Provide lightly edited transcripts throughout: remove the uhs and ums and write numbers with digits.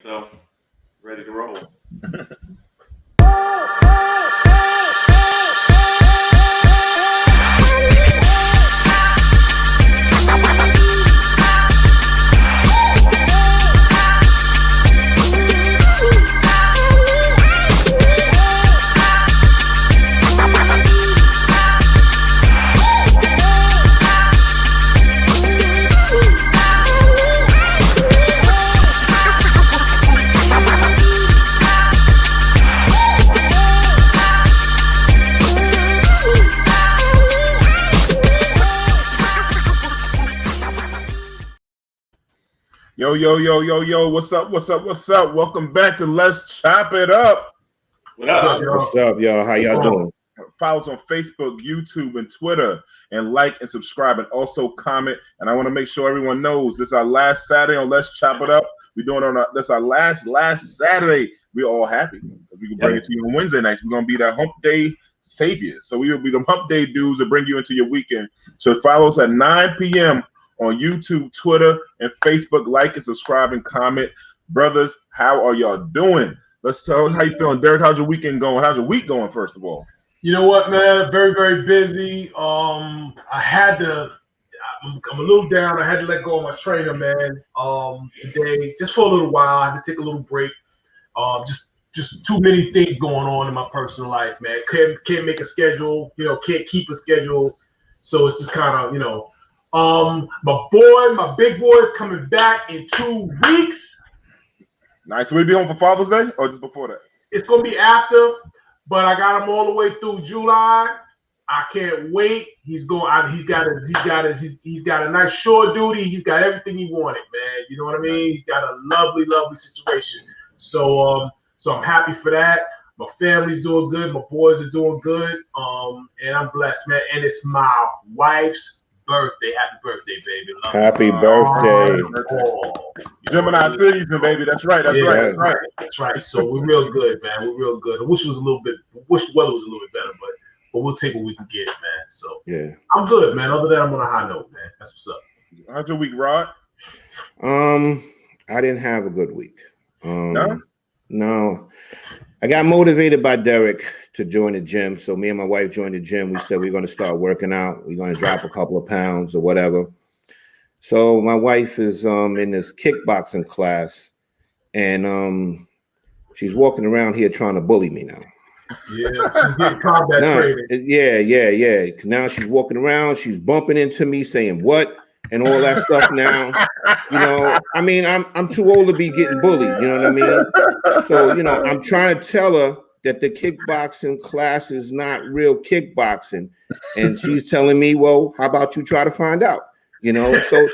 so ready to roll. Yo, what's up? Welcome back to Let's Chop It Up. What's up, y'all? How y'all doing? Follow us on Facebook, YouTube, and Twitter, and like and subscribe, and also comment. And I want to make sure everyone knows this is our last Saturday on Let's Chop It Up. We're doing this our last Saturday. We're all happy. We can bring it to you on Wednesday nights. We're gonna be the Hump Day saviors. So we will be the Hump Day dudes that bring you into your weekend. So follow us at 9 p.m. on YouTube, Twitter, and Facebook. Like and subscribe and comment. Brothers, how are y'all doing? Let's tell us how you feeling. Derik, how's your weekend going? How's your week going, first of all? You know what, man? Very, very busy. I'm a little down. I had to let go of my trainer, man, today, just for a little while. I had to take a little break. Just too many things going on in my personal life, man. Can't make a schedule, can't keep a schedule. So it's just kind of, my big boy is coming back in 2 weeks. Nice. Will he be home for Father's Day or just before that? It's gonna be after, but I got him all the way through July. I can't wait. He's got a nice shore duty. He's got everything he wanted, man. You know what I mean? He's got a lovely, lovely situation. So I'm happy for that. My family's doing good. My boys are doing good. And I'm blessed, man. And it's my wife's birthday. Happy birthday, baby. Happy birthday. Gemini season, baby. That's right. That's right. So we're real good, man. We're real good. I wish the weather was a little bit better, but we'll take what we can get, man. So yeah, I'm good, man. Other than I'm on a high note, man. That's what's up. How's your week, Rod? I didn't have a good week. No. I got motivated by Derik to join the gym. So me and my wife joined the gym. We said we're going to start working out. We're going to drop a couple of pounds or whatever. So my wife is in this kickboxing class, and she's walking around here trying to bully me now. Yeah, she's getting combat training. Yeah. Now she's walking around. She's bumping into me, saying what and all that stuff. Now, I mean, I'm too old to be getting bullied. You know what I mean? So, I'm trying to tell her that the kickboxing class is not real kickboxing, and she's telling me, "Well, how about you try to find out?" So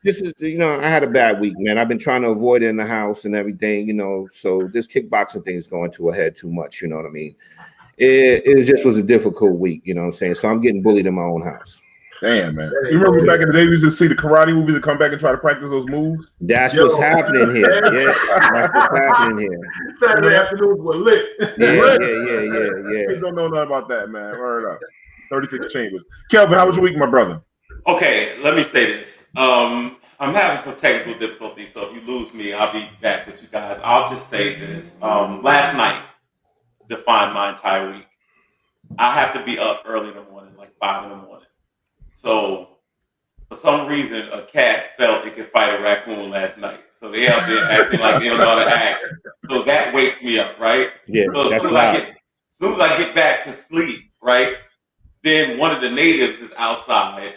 this is, I had a bad week, man. I've been trying to avoid it in the house and everything, so this kickboxing thing is going to a head too much, you know what I mean? It just was a difficult week, you know what I'm saying? So I'm getting bullied in my own house. Damn, man. You remember back in the day, we used to see the karate movies and come back and try to practice those moves? That's what's happening here. Yeah, that's what's happening here. Saturday afternoons were lit. Yeah. Kids don't know nothing about that, man. Word up. 36 chambers. Kelvin, how was your week, my brother? Okay, let me say this. I'm having some technical difficulties, so if you lose me, I'll be back with you guys. I'll just say this. Last night defined my entire week. I have to be up early in the morning, like 5 in the morning. So for some reason, a cat felt it could fight a raccoon last night. So they out there acting like they don't know how to act. So that wakes me up, right? Yeah, so as soon as I get back to sleep, right, then one of the natives is outside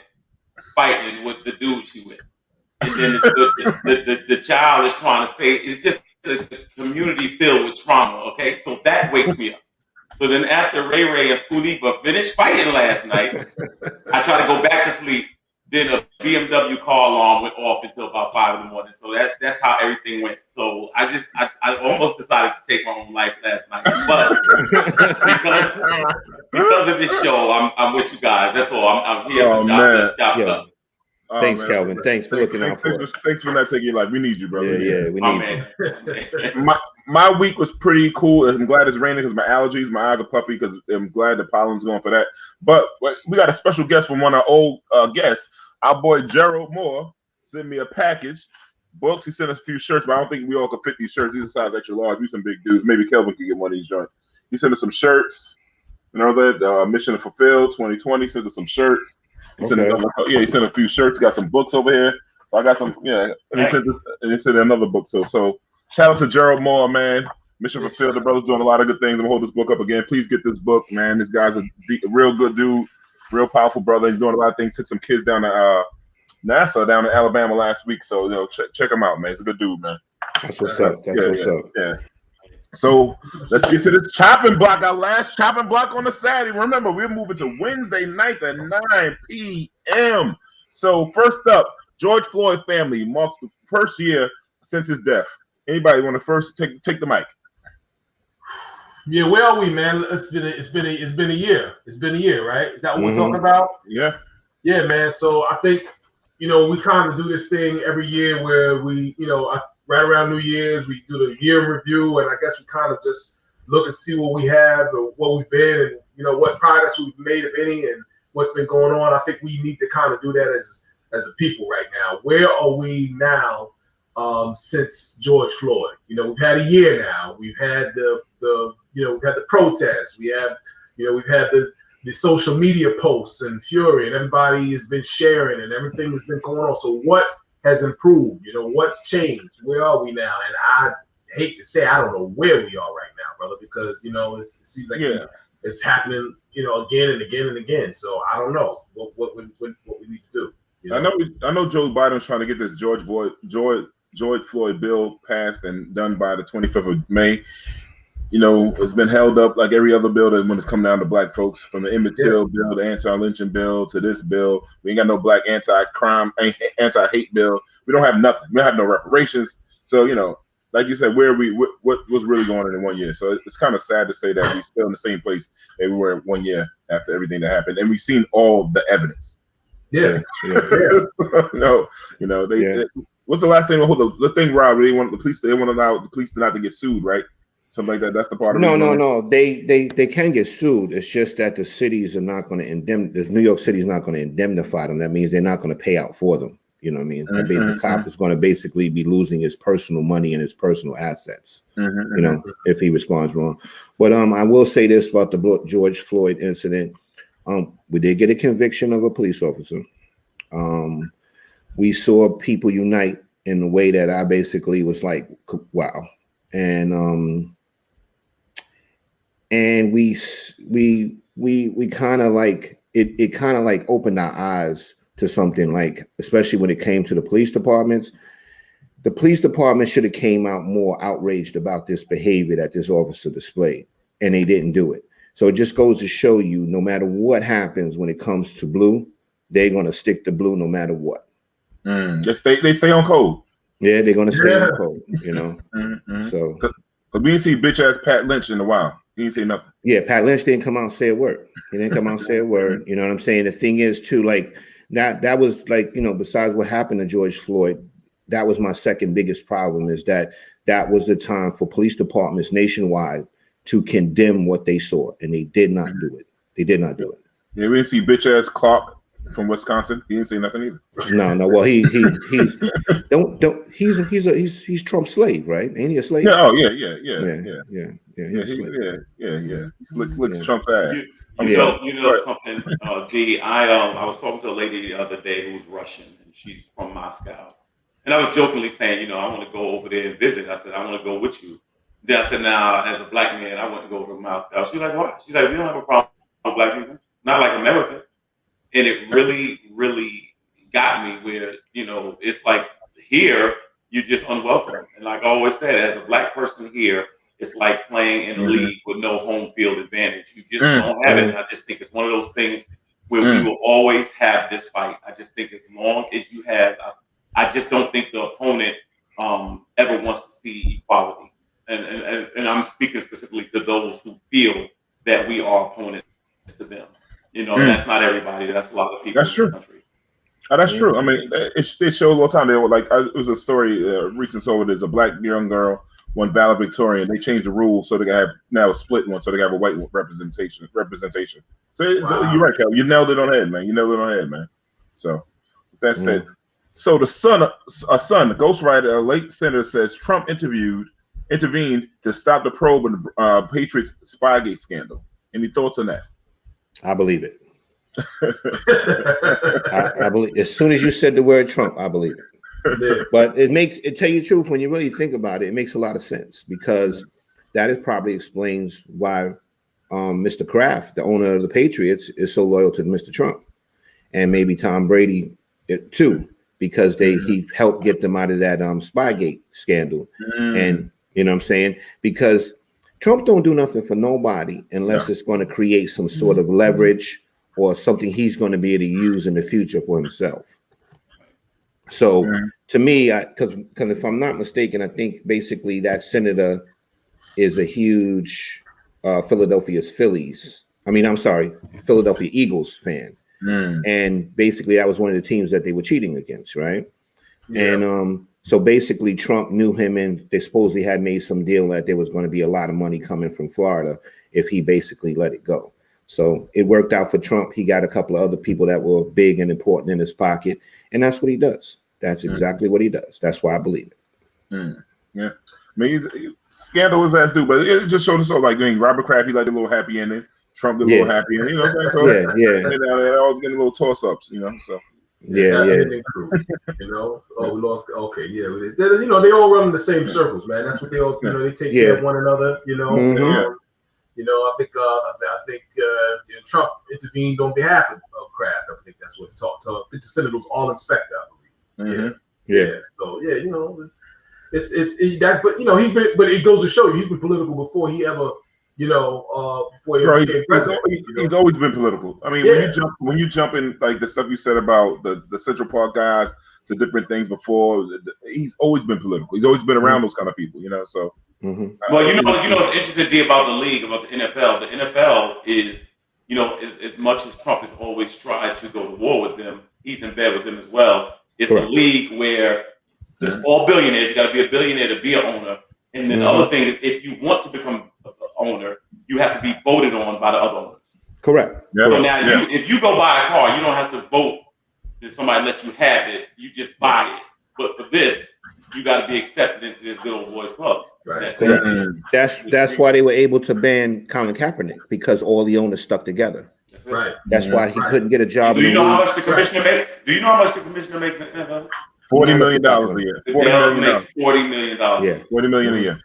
fighting with the dude she with. And then the child is trying to say, it's just a community filled with trauma, okay? So that wakes me up. So then after Ray and Spoonifa finished fighting last night, I try to go back to sleep. Then a BMW car alarm went off until about 5 in the morning. So that's how everything went. So I almost decided to take my own life last night. But because of this show, I'm with you guys. That's all. I'm here to let's chop it up. Thanks, Kelvin. Thanks for looking out for us. Thanks for not taking your life. We need you, brother. Yeah, we need you. My week was pretty cool. I'm glad it's raining because my allergies, my eyes are puffy because I'm glad the pollen's going for that. But we got a special guest from one of our old guests. Our boy Gerald Moore sent me a package. books. He sent us a few shirts, but I don't think we all could fit these shirts. These are size extra large. We some big dudes. Maybe Kelvin could get one of these joints. He sent us some shirts. You know that Mission Fulfilled 2020 sent us some shirts. He sent he sent a few shirts. Got some books over here. So I got some. Yeah, and he sent another book. So shout out to Gerald Moore, man. Mission Fulfilled. The brother's doing a lot of good things. I'm gonna hold this book up again. Please get this book, man. This guy's a real good dude, real powerful brother. He's doing a lot of things. Took some kids down to NASA down in Alabama last week. So check him out, man. He's a good dude, man. That's what's up. That's what's up. Yeah. So let's get to this chopping block. Our last chopping block on the Saturday. Remember, we're moving to Wednesday nights at 9 p.m. So first up, George Floyd family marks the first year since his death. Anybody want to first take the mic? Yeah, where are we, man? It's been a year. It's been a year, right? Is that what we're talking about? Yeah. Yeah, man. So I think we kind of do this thing every year where we right around New Year's we do the year in review, and I guess we kind of just look and see what we have or what we've been, and what progress we've made, if any, and what's been going on. I think we need to kind of do that as a people right now. Where are we now since George Floyd? We've had a year now. We've had we've had the protests. We've had the social media posts and fury, and everybody has been sharing, and everything has been going on. So what has improved? What's changed? Where are we now? And I hate to say I don't know where we are right now, brother, because it seems like it's happening, again and again and again. So I don't know what we need to do. I know Joe Biden's trying to get this George Floyd bill passed and done by the 25th of May. It's been held up like every other bill that when it's come down to black folks, from the Emmett Till bill, the anti-lynching bill, to this bill. We ain't got no black anti-crime, anti-hate bill. We don't have nothing. We don't have no reparations. So, like you said, where we what was really going on in 1 year. So it's kind of sad to say that we're still in the same place that we were 1 year after everything that happened. And we've seen all the evidence. Yeah. What's the last thing? Hold on. The thing, Rob, they want to allow the police not to get sued, right? Something like that. That's the part of it. No. They can get sued. It's just that the cities are not going to New York City is not going to indemnify them. That means they're not going to pay out for them. You know what I mean? The cop is going to basically be losing his personal money and his personal assets. If he responds wrong. But I will say this about the George Floyd incident. We did get a conviction of a police officer. We saw people unite in the way that I basically was like, wow. And we kind of like it kind of like opened our eyes to something, like especially when it came to the police departments. The police department should have came out more outraged about this behavior that this officer displayed, and they didn't do it. So it just goes to show you, no matter what happens when it comes to blue, they're gonna stick to blue no matter what. They stay on code. Yeah, they're gonna stay on code. So but we didn't see bitch ass Pat Lynch in a while. He didn't say nothing. Yeah, Pat Lynch didn't come out and say a word. He didn't come out and say a word. You know what I'm saying? The thing is too, like that was like, besides what happened to George Floyd, that was my second biggest problem, is that was the time for police departments nationwide to condemn what they saw, and they did not do it. They did not do it. Yeah, we didn't see bitch ass Clark from Wisconsin. He didn't say nothing either. No. Well, he's Trump's slave, right? Ain't he a slave? Yeah. He's He licks Trump's ass. You know something, D. I was talking to a lady the other day who's Russian, and she's from Moscow. And I was jokingly saying, I want to go over there and visit. I said, I want to go with you. Then I said, now, as a black man, I wouldn't go over to Moscow. She's like, why? She's like, we don't have a problem with black people. Not like America. And it really, really got me where, it's like here, you're just unwelcome. And like I always said, as a black person here, it's like playing in a league with no home field advantage. You just don't have it. And I just think it's one of those things where we will always have this fight. I just think as long as you have, I just don't think the opponent ever wants to see equality. And I'm speaking specifically to those who feel that we are opponents to them. That's not everybody. That's a lot of people. That's true. Country. That's true. I mean, it shows all the time. They were like, it was a story recent. So there's a black young girl won valedictorian. They changed the rules so they can have now a split one, so they can have a white representation. So you're right, Cal. You nailed it on the head, man. So with that said, So the son, the ghostwriter, a late senator, says Trump intervened to stop the probe in the Patriots Spygate scandal. Any thoughts on that? I believe it. I believe as soon as you said the word Trump, I believe it. Yeah. But it tell you the truth, when you really think about it, it makes a lot of sense, because that is probably explains why Mr. Kraft, the owner of the Patriots, is so loyal to Mr. Trump, and maybe Tom Brady too, because he helped get them out of that Spygate scandal. And you know what I'm saying? Because Trump don't do nothing for nobody unless it's going to create some sort of leverage or something he's going to be able to use in the future for himself. So to me, because if I'm not mistaken, I think basically that senator is a huge Philadelphia Eagles fan. And basically that was one of the teams that they were cheating against, right? And so basically Trump knew him, and they supposedly had made some deal that there was going to be a lot of money coming from Florida if he basically let it go. So it worked out for Trump. He got a couple of other people that were big and important in his pocket, and that's what he does. That's exactly what he does. That's why I believe it. Yeah, I mean, he's scandalous as dude, but it just showed us all, like, I mean, Robert Kraft, he like a little happy ending. Trump did a little happy ending, you know what I'm saying? So they're all getting little toss-ups, you know. So you know, we lost. Okay, yeah, you know, they all run in the same circles, man. That's what they all, you know, they take care of one another, you know. You know, I think Trump intervened on behalf of Kraft. I think that's what I think the senators all inspect that. So you know, it's that, but you know, but it goes to show you he's been political before he ever, you know, before he ever became president. He's always been political. I mean, when you jump in, like the stuff you said about the Central Park guys to different things before, he's always been political. He's always been around those kind of people, you know. So. Well, you know, what's interesting about the league, about the NFL. The NFL is, you know, as much as Trump has always tried to go to war with them, he's in bed with them as well. It's a league where there's all billionaires. You got to be a billionaire to be an owner. And then the other thing is, if you want to become an owner, you have to be voted on by the other owners. Correct. So now, if you go buy a car, you don't have to vote that somebody let you have it. You just buy it. But for this, you got to be accepted into this good old boys club. Right. That's why they were able to ban Colin Kaepernick, because all the owners stuck together. Right. That's why he couldn't get a job. Do you know how much the commissioner makes? Do you know how much the commissioner makes in the NFL? $40 million a year. $40 million a year. $40 million a year.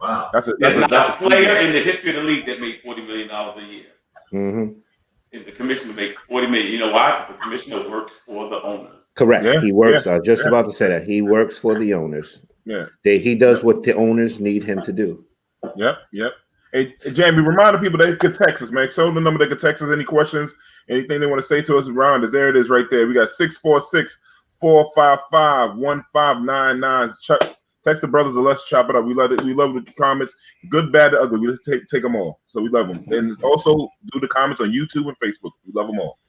Wow. There's not a player in the history of the league that made $40 million a year. And the commissioner makes $40 million. You know why? Because the commissioner works for the owners. Correct. He works. I was just about to say that. He works for the owners. He does what the owners need him to do. Yep. Hey, Jamie, remind the people they could text us, man. Show the number they could text us. Any questions, anything they want to say to us, Ron, there it is right there. We got 646-455-1599. Text the brothers and let's chop it up. We love it. We love the comments, good, bad, ugly. We take them all. So we love them. And also do the comments on YouTube and Facebook. We love them all.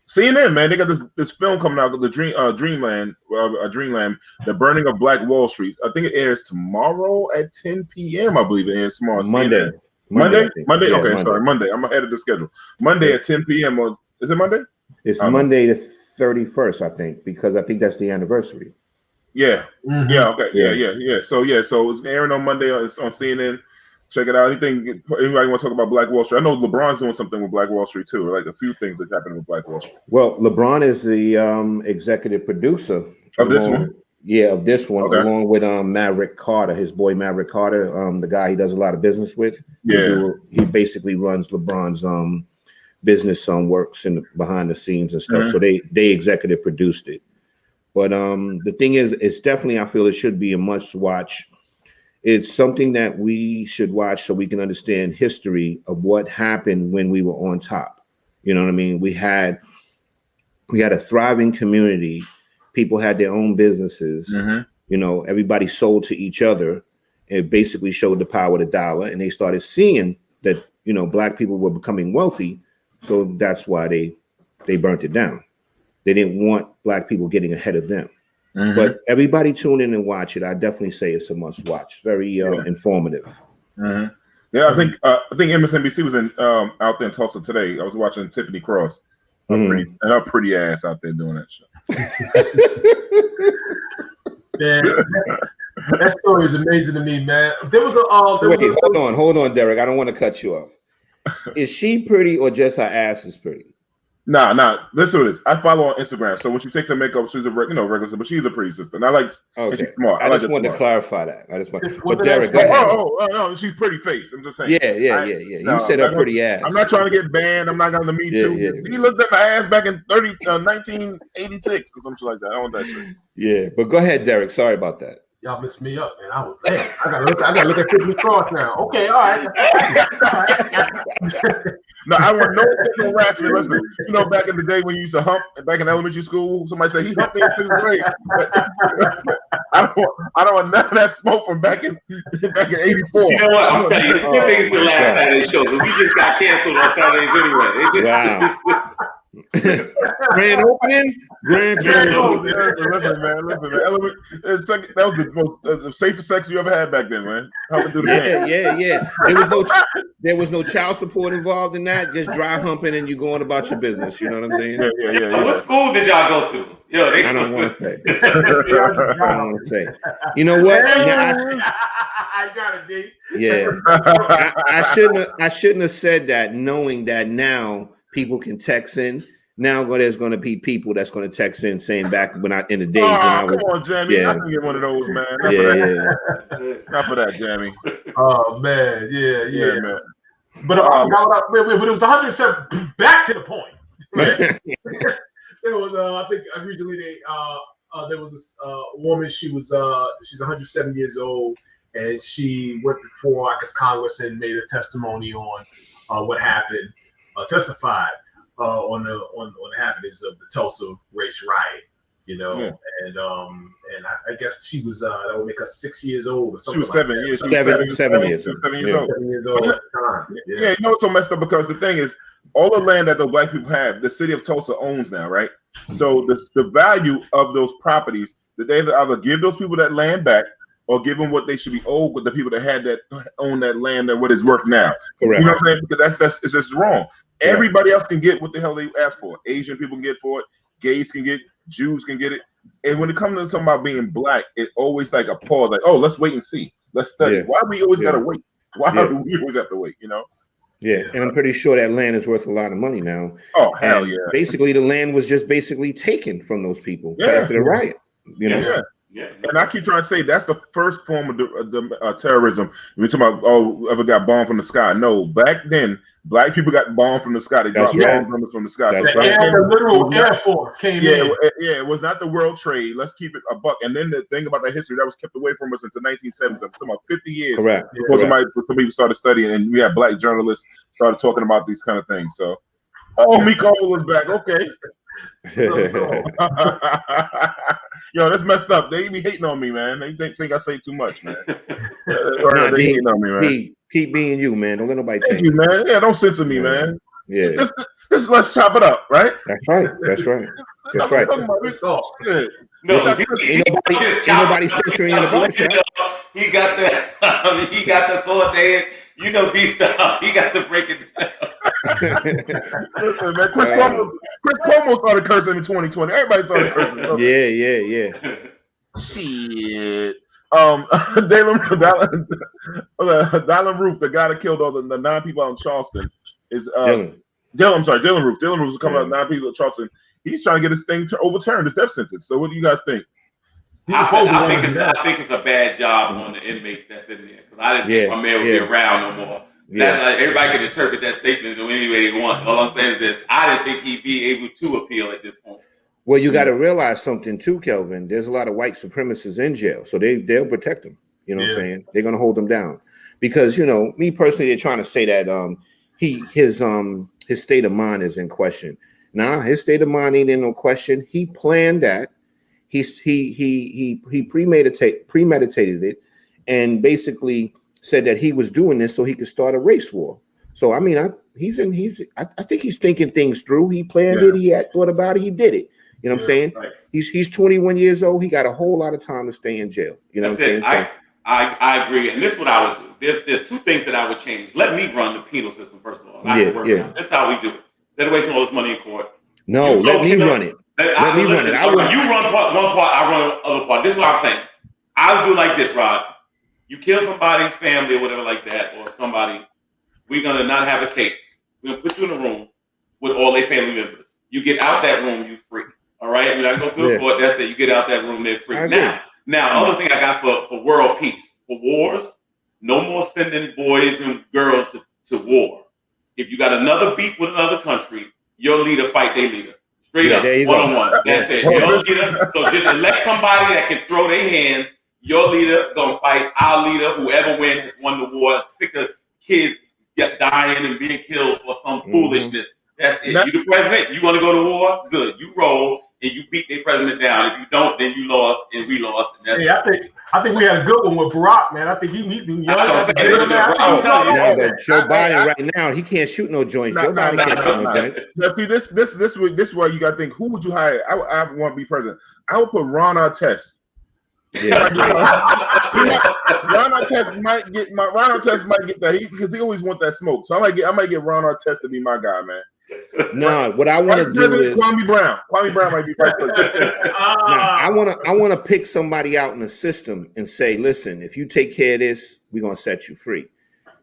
CNN, man, they got this film coming out, the Dreamland, the burning of Black Wall Street. I think it airs tomorrow at 10 p.m. I believe it airs tomorrow. Monday. Monday. Okay, Monday. I'm sorry, Monday. I'm ahead of the schedule. Monday at 10 p.m. Is it Monday? It's Monday the 31st, I think, because I think that's the anniversary. Yeah. Okay. Yeah. So it's airing on Monday. It's on CNN. Check it out. Anybody want to talk about Black Wall Street? I know LeBron's doing something with Black Wall Street too. Like a few things that happened with Black Wall Street. Well, LeBron is the executive producer of this one. Yeah, of this one, okay. Along with Maverick Carter, his boy Maverick Carter, the guy he does a lot of business with. Yeah, he basically runs LeBron's business works behind the scenes and stuff. So they executive produced it. But the thing is, it's definitely, I feel it should be a must watch. It's something that we should watch so we can understand history of what happened when we were on top. You know what I mean? We had a thriving community. People had their own businesses. You know, everybody sold to each other. It basically showed the power of the dollar, and they started seeing that, you know, Black people were becoming wealthy. So that's why they burnt it down. They didn't want Black people getting ahead of them. But everybody tune in and watch it. I definitely say it's a must watch. Very informative. Yeah, I think MSNBC was out there in Tulsa today. I was watching Tiffany Cross. Her pretty ass out there doing that shit. Man, that story is amazing to me, man. There was a hold on, Derek. I don't want to cut you off. Is she pretty or just her ass is pretty? Nah. Listen to this. I follow on Instagram. So when she takes her makeup, she's a regular sister, but she's a pretty sister. And I like. Okay. And she's smart. I just wanted to clarify that. But Derek, go ahead. No, she's pretty face. I'm just saying. Yeah. You said her pretty ass. I'm not trying to get banned. I'm not going to Me Too. Yeah. He looked at my ass back in 1986 or something like that. I don't want that shit. Yeah, but go ahead, Derek. Sorry about that. Y'all messed me up, man. I was there. I gotta look at Christmas Cross now. Okay, all right. No, I want no sexual harassment. Listen, back in the day when you used to hump, back in elementary school, somebody said he humped me in 6th grade. I don't want none of that smoke from back in ¡84. You know what? I'm telling you, this is the last Saturday show, but we just got canceled on Saturdays anyway. Grand opening. Listen, man. That was the safest sex you ever had back then, man. Yeah. There was no child support involved in that. Just dry humping and you going about your business. You know what I'm saying? Yeah. What school did y'all go to? I don't want to say. I don't want to say. You know what? I got it, D. Yeah. I shouldn't have said that, knowing that now people can text in. Now there's going to be people that's going to text in saying back when in the days when I was. Come on, Jamie. I can get one of those, man. Not for that, Jamie. Oh man, yeah, man. But it was 107. Back to the point. Right? There was I think recently there was this woman. She's 107 years old, and she went before Congress and made a testimony on what happened. Testified. On the happenings of the Tulsa race riot, and I guess she was that would make her 6 years old or something. She was 7 years. 7 years. 7 years old. 7 years old at the time. Yeah, it's so messed up because the thing is, all the land that the black people have, the city of Tulsa owns now, right? So the value of those properties, that they either give those people that land back or give them what they should be owed with the people that own that land and what it's worth now. Correct. You know what I'm saying? Because that's it's just wrong. Everybody else can get what the hell they ask for. Asian people can get for it. Gays can get. Jews can get it. And when it comes to something about being black, it's always like a pause. Like, oh, let's wait and see. Let's study. Why we always gotta wait? Why do we always have to wait? Yeah, and I'm pretty sure that land is worth a lot of money now. Oh hell yeah! Basically, the land was just taken from those people after the riot. Yeah. And I keep trying to say that's the first form of the terrorism. We're talking about whoever got bombed from the sky. No, back then, black people got bombed from the sky. They dropped bombs from the sky. That's so right. The literal Air Force came in. It was not the World Trade. Let's keep it a buck. And then the thing about that history that was kept away from us until 1970s. I'm talking about 50 years. Correct. Before some people started studying, and we had black journalists started talking about these kind of things. So, Miko is back. Okay. Yo, that's messed up. They be hating on me, man. They think I say too much, man. They hating on me, man. Keep being you, man. Don't let nobody Thank you, man. Yeah, don't censor me, man. Yeah. This let's chop it up, right? That's right. That's right. Shit. No, ain't nobody censoring in the barbershop. He got the sauteing. These stuff. He got to break it down. Listen, man. Chris Cuomo started cursing in 2020. Everybody started cursing. Yeah. Shit. Dylan Roof, the guy that killed all the 9 people out in Charleston, is Dylan Roof. Dylan Roof is coming out 9 people in Charleston. He's trying to get his thing overturned, his death sentence. So what do you guys think? I think it's a bad job on the inmates that's in there, because I didn't think my man would be around no more. Everybody can interpret that statement in any way they want. All I'm saying is this: I didn't think he'd be able to appeal at this point. Well, you got to realize something too, Kelvin. There's a lot of white supremacists in jail, so they'll protect them. You know what I'm saying? They're gonna hold them down, because me personally, they're trying to say that his state of mind is in question. Nah, his state of mind ain't in no question. He planned that. He premeditated it, and basically said that he was doing this so he could start a race war. So I mean, I think he's thinking things through. He planned it. He had thought about it. He did it. You know what I'm saying? Right. He's 21 years old. He got a whole lot of time to stay in jail. You know what I'm saying? I agree, and this is what I would do. There's 2 things that I would change. Let me run the penal system first of all. That's how we do it. Instead of wasting all this money in court. No, let me run it. Let me run it. I wouldn't. You run one part, I run the other part. This is what I'm saying. I would do like this, Rod. You kill somebody's family or whatever like that, or somebody, we're going to not have a case. We're going to put you in a room with all their family members. You get out that room, you free. All right? We're not going to go through the court. That's it. You get out that room, they're free. Now, other thing I got for world peace, for wars, no more sending boys and girls to war. If you got another beef with another country, your leader fight their leader. Straight up, one-on-one. That's it. Your leader. So just elect somebody that can throw their hands. Your leader gonna fight our leader. Whoever wins has won the war. Sick of kids dying and being killed for some foolishness. That's it. You the president. You want to go to war? Good. You roll and you beat their president down. If you don't, then you lost and we lost. And that's it. I think we had a good one with Barack, man. I think he young. I'm telling you. But Joe Biden right now, he can't shoot no joints. Joe Biden can't shoot no joints. Now, see, this way you got to think, who would you hire? I want to be president. I would put Ron Artest. Yeah. Ron Artest might get that because he always want that smoke. So I might get Ron Artest to be my guy, man. No, what I want to do is Kwame Brown. Kwame Brown might be right. I want to pick somebody out in the system and say, listen, if you take care of this, we're gonna set you free.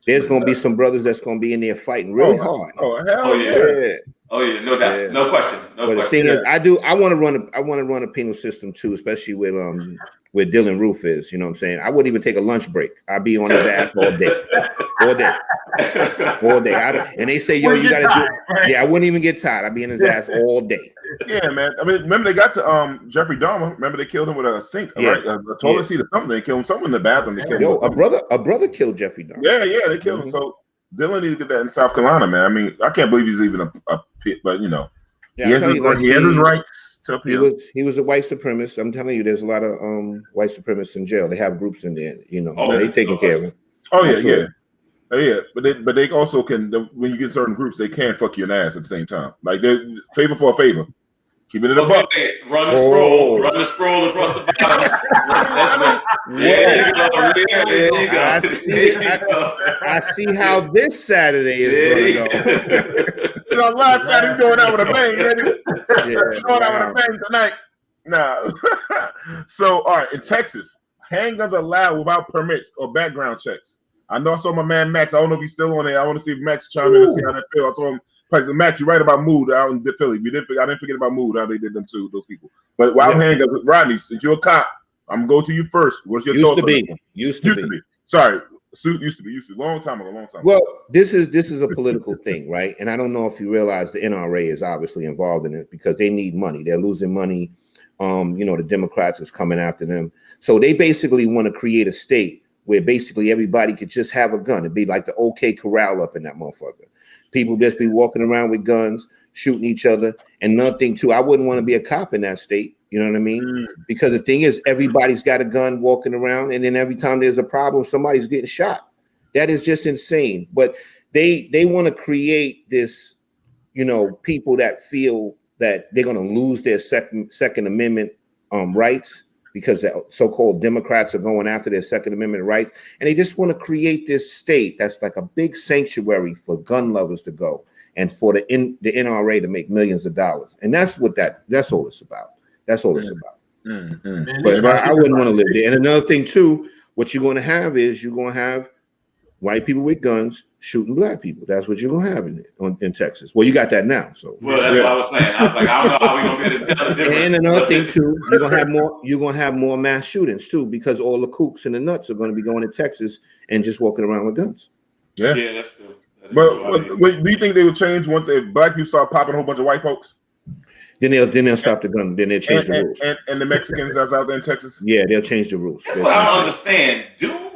There's gonna be some brothers that's gonna be in there fighting really hard. Hell yeah. Oh yeah, no doubt, no question. But the thing is, I want to run a penal system too, especially with Dylan Roof is. You know what I'm saying? I wouldn't even take a lunch break. I'd be on his ass all day. And they say, yo, you gotta do it. Right? Yeah, I wouldn't even get tired. I'd be in his ass all day. Yeah, man. I mean, remember they got to Jeffrey Dahmer. Remember they killed him with a sink, right? A toilet seat or something. They killed him. Someone in the bathroom. They killed him. A brother killed Jeffrey Dahmer. Yeah, they killed him. So Dylan needs to get that in South Carolina, man. I mean, I can't believe he's even a pit, but you know, he has his rights to appeal. He was a white supremacist. I'm telling you, there's a lot of white supremacists in jail. They have groups in there, you know. They taking care of him. Oh yeah. Yeah, but they also can. When you get certain groups, they can fuck you in the ass at the same time. Like they're favor for a favor. Keep it in a buck. Run the scroll across the bottom. There you go. I see how this Saturday is going to go. Last Saturday going out with a bang, ready? Going out with a bang tonight. Nah. So, all right, in Texas, handguns are allowed without permits or background checks. I know I saw my man Max. I don't know if he's still on there. I want to see if Max chime in and see how that feels. I saw him. Max, you're right about Mood out in Philly. I didn't forget about Mood, how they did them too, those people. But wild handguns, Rodney, since you're a cop, I'm gonna go to you first. What's your thoughts? Used to be. Sorry, suit used to be. Long time ago. Well, this is a political thing, right? And I don't know if you realize the NRA is obviously involved in it because they need money. They're losing money. The Democrats is coming after them. So they basically want to create a state where basically everybody could just have a gun. It'd be like the OK Corral up in that motherfucker. People just be walking around with guns, shooting each other, and nothing too. I wouldn't want to be a cop in that state. You know what I mean? Because the thing is, everybody's got a gun walking around, and then every time there's a problem, somebody's getting shot. That is just insane. But they want to create this, people that feel that they're going to lose their Second Amendment rights because the so-called Democrats are going after their Second Amendment rights. And they just want to create this state that's like a big sanctuary for gun lovers to go and for the NRA to make millions of dollars. And that's all it's about. That's all it's about. Mm-hmm. But I wouldn't want to live there. And another thing too, what you're going to have is you're going to have white people with guns shooting black people. That's what you're going to have in Texas. Well, you got that now. So well, that's what I was saying. I was like, I don't know how we're going to get to tell the difference. And another thing too, you're going to have more mass shootings too, because all the kooks and the nuts are going to be going to Texas and just walking around with guns. Yeah, that's true. But do you think they would change once if black people start popping a whole bunch of white folks? Then they'll stop the gun. Then they'll change the rules. And the Mexicans that's out there in Texas? Yeah, they'll change the rules. That's what I don't understand. Do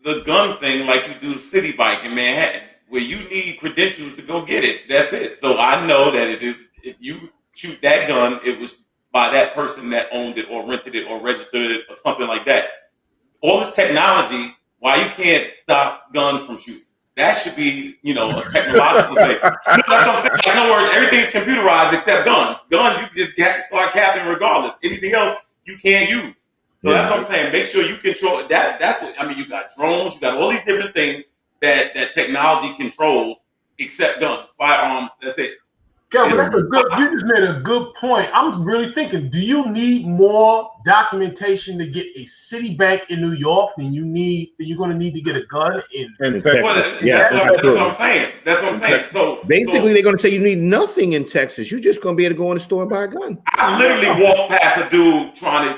the gun thing like you do City Bike in Manhattan, where you need credentials to go get it. That's it. So I know that if you shoot that gun, it was by that person that owned it or rented it or registered it or something like that. All this technology, why you can't stop guns from shooting? That should be, a technological thing. That's what I'm saying. In other words, everything's computerized except guns. Guns, you just start capping regardless. Anything else, you can't use. So that's what I'm saying. Make sure you control that. That's what you got drones, you got all these different things that technology controls except guns, firearms. That's it. Kelvin, that's a good. You just made a good point. I'm really thinking: do you need more documentation to get a city bank in New York than you're going to need to get a gun in Texas? Well, Yeah, that's what I'm saying. That's what I'm saying. So basically, they're going to say you need nothing in Texas. You're just going to be able to go in the store and buy a gun. I literally walked past a dude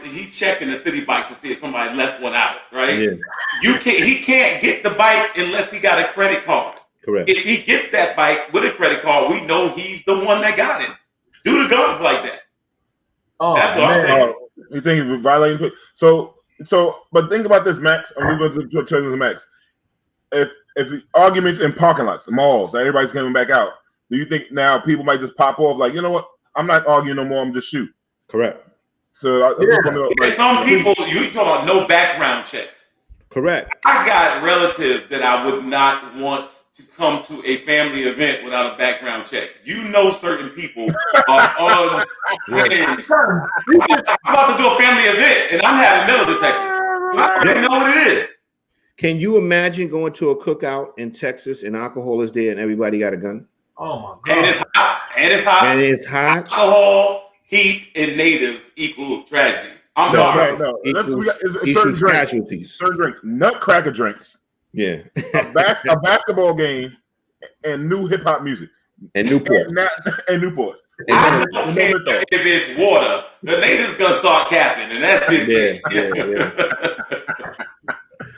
he checking the city bikes to see if somebody left one out, right? Yeah. He can't get the bike unless he got a credit card. Correct. If he gets that bike with a credit card, we know he's the one that got it. Do the guns like that. Oh, that's what I'm saying. You think you're violating? So, but think about this, Max. I'm going to tell you, Max. If the arguments in parking lots, malls, everybody's coming back out, do you think now people might just pop off like, you know what? I'm not arguing no more. I'm just shoot. Correct. So I just want to know, some people, you talk about no background checks. Correct. I got relatives that I would not want to come to a family event without a background check. You know, certain people are unhinged. I'm about to do a family event and I'm having metal detectors. I already know what it is. Can you imagine going to a cookout in Texas and alcohol is there and everybody got a gun? Oh my God! And it's hot. And it's hot. Alcohol, heat, and natives equal tragedy. I'm sorry. No. Equals casualties. Certain drinks, nutcracker drinks. Yeah. a basketball game and new hip hop music. And Newport. And Newports. I don't care if it's water. The natives gonna start capping, and that's just yeah.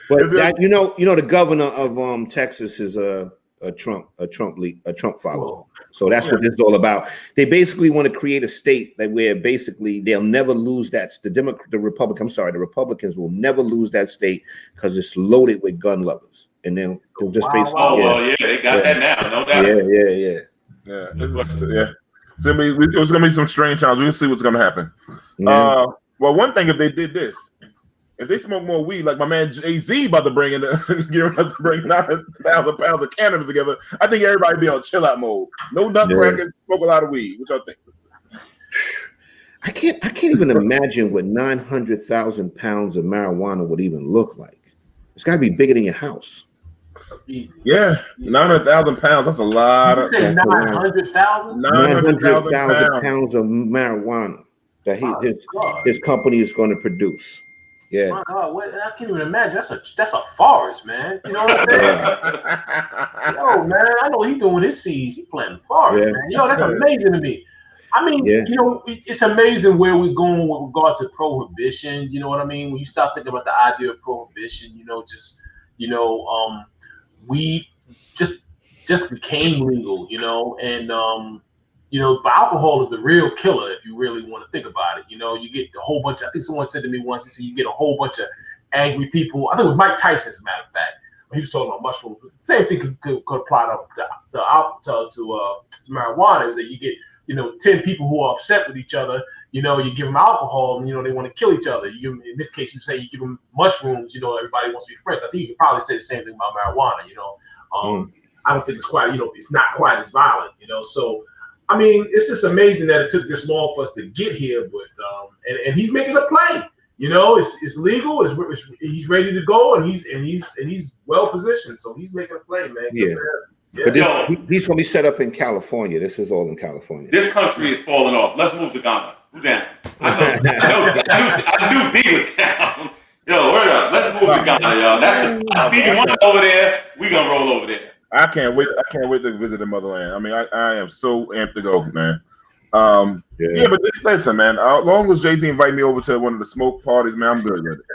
But that, you know, the governor of Texas is a Trump follower. So that's what this is all about. They basically want to create a state that where basically they'll never lose that. The Republicans will never lose that state because it's loaded with gun lovers, and they'll just basically. They got that now, no doubt. Yeah. So it was gonna be some strange times. We'll see what's gonna happen. Yeah. Well, one thing if they did this. If they smoke more weed, like my man Jay-Z about to bring in, bring 9,000 pounds of cannabis together, I think everybody be on chill out mode. No nutcrackers, smoke a lot of weed. What y'all think? I can't even imagine what 900,000 pounds of marijuana would even look like. It's got to be bigger than your house. Yeah, 900,000 pounds. That's a lot of. 900,000. 900,000 pounds of marijuana that his company is going to produce. Yeah. My God, I can't even imagine. That's a forest, man. You know what I'm saying? Yo, man, I know he's doing his seeds. He's planting forest, man. Yo, that's amazing to me. I mean, you know, it's amazing where we're going with regard to prohibition. You know what I mean? When you start thinking about the idea of prohibition, weed just became legal, and but alcohol is the real killer if you really want to think about it. You get a whole bunch. I think someone said to me once, he said you get a whole bunch of angry people. I think it was Mike Tyson, as a matter of fact, when he was talking about mushrooms. The same thing could apply to marijuana. Is that you get 10 people who are upset with each other. You give them alcohol, and they want to kill each other. In this case, you say you give them mushrooms. Everybody wants to be friends. I think you could probably say the same thing about marijuana. I don't think it's quite. It's not quite as violent. So. I mean, it's just amazing that it took this long for us to get here, but and he's making a play. It's legal. He's ready to go, and he's well positioned. So he's making a play, man. Yeah. But he's going to be set up in California. This is all in California. This country is falling off. Let's move to Ghana. Who's down? I knew D was down. Yo, word up. Let's move to Ghana, y'all. That's the Stevie Wonder over there. We gonna roll over there. I can't wait to visit the motherland. I mean, I am so amped to go, man. But listen, man. As long as Jay-Z invite me over to one of the smoke parties, man, I'm good with it.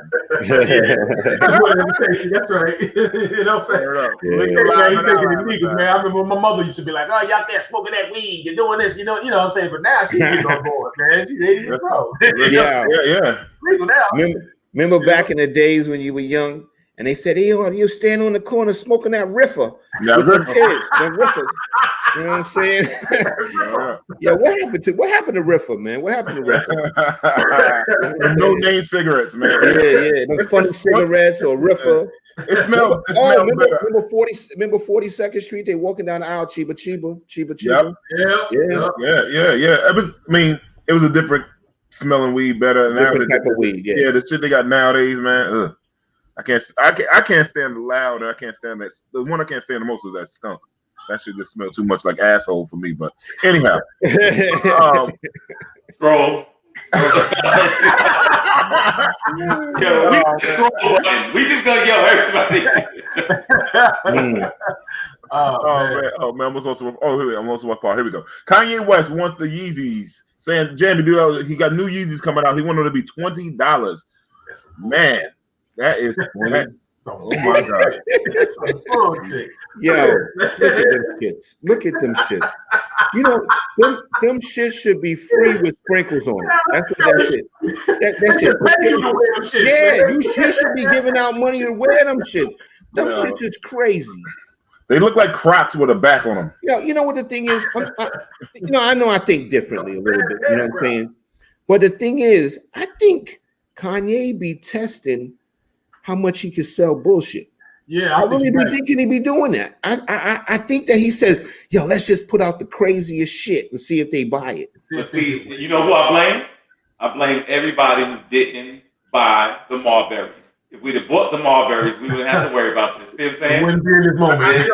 That's right. You know what I'm saying? He's making it legal, man. I remember my mother used to be like, "Oh, you out there smoking that weed? You're doing this, you know what I'm saying?" But now she's getting on board, man. She's 80 years old. Yeah. Legal now. Remember back in the days when you were young? And they said, "Hey, you stand on the corner smoking that riffer with the kids, the riffers." You know what I'm saying? What happened to riffer, man? What happened to riffer? No name cigarettes, man. Yeah. No funny cigarettes or riffer. It smelled. Remember 42nd Street? They walking down the aisle, Chiba. Yep. Yeah. It was a different smelling weed, better. Different type of weed. Yeah, the shit they got nowadays, man. Ugh. I can't stand the loud. I can't stand that. The one I can't stand the most is that skunk. That shit just smelled too much like asshole for me. But anyhow, Scroll. Yo, we just gonna yell everybody. Oh man, I'm almost one part. Here we go. Kanye West wants the Yeezys, saying Jamie, he got new Yeezys coming out. He wanted them to be $20. Man, that is oh my god. Yo, look at them shits. You know, them shits should be free with sprinkles on it. That's what that shit. That shit. Yeah, you should be giving out money to wear them shits. Them shits is crazy. They look like Crocs with a back on them. Yeah, you know what the thing is? I know I think differently a little bit. You know what I'm saying? But the thing is, I think Kanye be testing how much he can sell bullshit. Yeah, I really be thinking he be doing that. I think that he says, yo, let's just put out the craziest shit and see if they buy it. But see, you know who I blame? I blame everybody who didn't buy the Marberries. If we'd have bought the Marberries, we wouldn't have to worry about this. See what I'm saying? Wouldn't be in this moment. I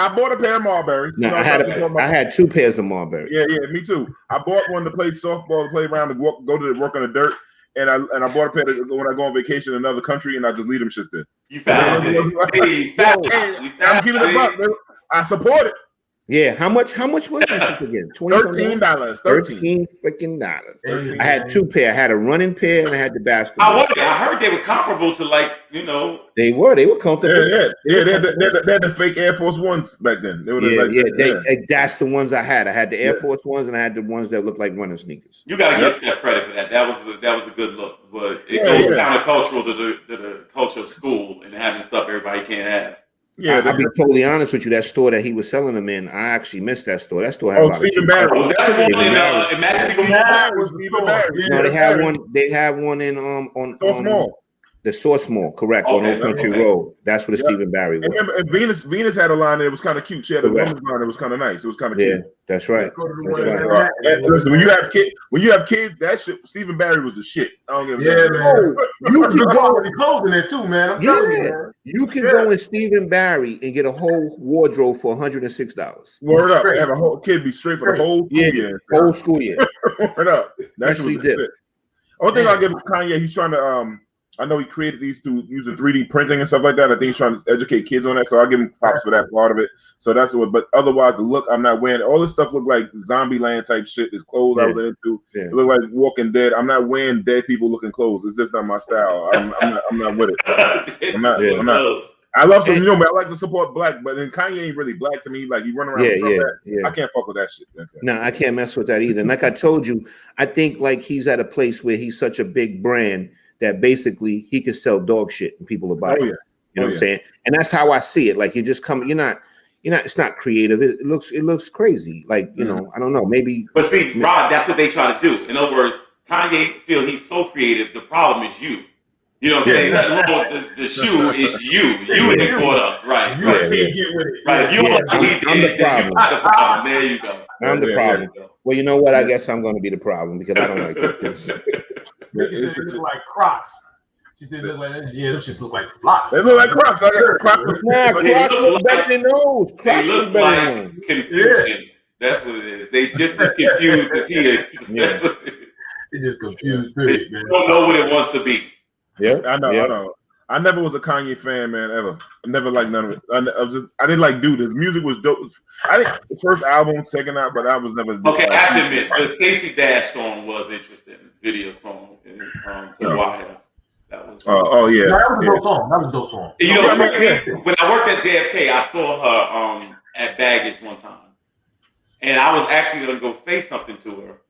bought a pair of Marberries. No, I had 2 pairs of Marberries. Yeah, me too. I bought one to play softball, to play around, to go to work on the dirt. And I bought a pair when I go on vacation in another country, and I just leave them shit there. You found it. I'm keeping it up. I support it. Yeah, how much was this shit again? $13. $13 freaking dollars. I had 2 pair. I had a running pair and I had the basketball. I heard they were comparable to, like, you know. They were comfortable. Yeah. They had the fake Air Force Ones back then. They were that's the ones I had. I had the Air Force Ones and I had the ones that looked like running sneakers. You got to give Steph credit for that. That was a good look, but it goes countercultural to the culture of school and having stuff everybody can't have. Yeah, I'll be totally honest with you. That store that he was selling them in, I actually missed that store. That store had Stephen Barry. Was that the one in No, they had one in on the Source Mall, correct, on Old Country Road. That's where the Stephen Barry was. And Venus had a line that was kind of cute. She had a woman's line that was kind of nice. It was kind of cute. That's right. And listen, when you have kids, that shit, Stephen Barry was the shit. I don't give a damn. Man. You can go closing it too, man. I'm telling you, man. You can go in Stephen Barry and get a whole wardrobe for $106. Word up. Have a whole kid be straight for the whole school year. Whole school year. Word up. That's what he did. Only thing I'll give Kanye, he's trying to I know he created these through using 3D printing and stuff like that. I think he's trying to educate kids on that. So I'll give him props for that part of it. So that's what, but otherwise the look, I'm not wearing. All this stuff look like Zombieland type shit. His clothes I was into. Yeah. It look like Walking Dead. I'm not wearing dead people looking clothes. It's just not my style. I'm not with it. I'm not. I love some, man. I like to support black, but then Kanye ain't really black to me. Like, he run around with Trump. I can't fuck with that shit. No, I can't mess with that either. And like I told you, I think like he's at a place where he's such a big brand that basically he could sell dog shit and people will buy it. You know what I'm saying? And that's how I see it. Like, you just come, it's not creative. It looks crazy. Like, you know, I don't know, maybe. But see, Rod, that's what they try to do. In other words, Kanye feel he's so creative. The problem is you. You know what I'm saying? Nothing wrong with the shoe is you. You ain't caught up. Right. You can't get with it. Right. If you don't like he did, then you got the problem. There you go. I'm the problem. Well, you know what? I guess I'm going to be the problem because I don't like this. It look like Crocs. She said, "Look like those just look like flops." They look like Crocs. Crocs look better than those. Crocs look better than those. Confusion. That's what it is. They just as confused as he is. They just confused, man. They don't know what it wants to be. Yeah, I know. I never was a Kanye fan, man, ever. I never liked none of it. I didn't like dude. His music was dope. I think the first album taken out, but I was never. Okay, I have to admit, the Stacey Dash song was interesting. Video song to Wire. That was. Yeah. That was a dope song. You know, when I worked at JFK, I saw her at Baggage one time, and I was actually gonna go say something to her,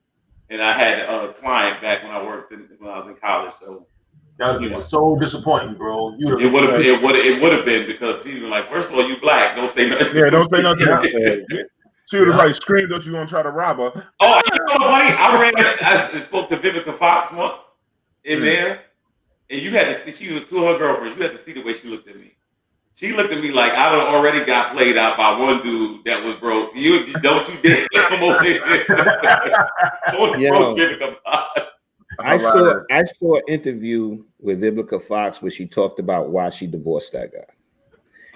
and I had a client back when I was in college, so. That would be so disappointing, bro. It would have been because she was like, first of all, you black, don't say nothing. Yeah, don't say nothing. She would have probably screamed, "Don't you gonna try to rob her?" Oh, you know funny? I spoke to Vivica Fox once in there, and you had to see. She was 2 of her girlfriends. You had to see the way she looked at me. She looked at me like I already got played out by one dude that was broke. You don't you dare come over here. Vivica Fox. I saw an interview with Vivica Fox where she talked about why she divorced that guy.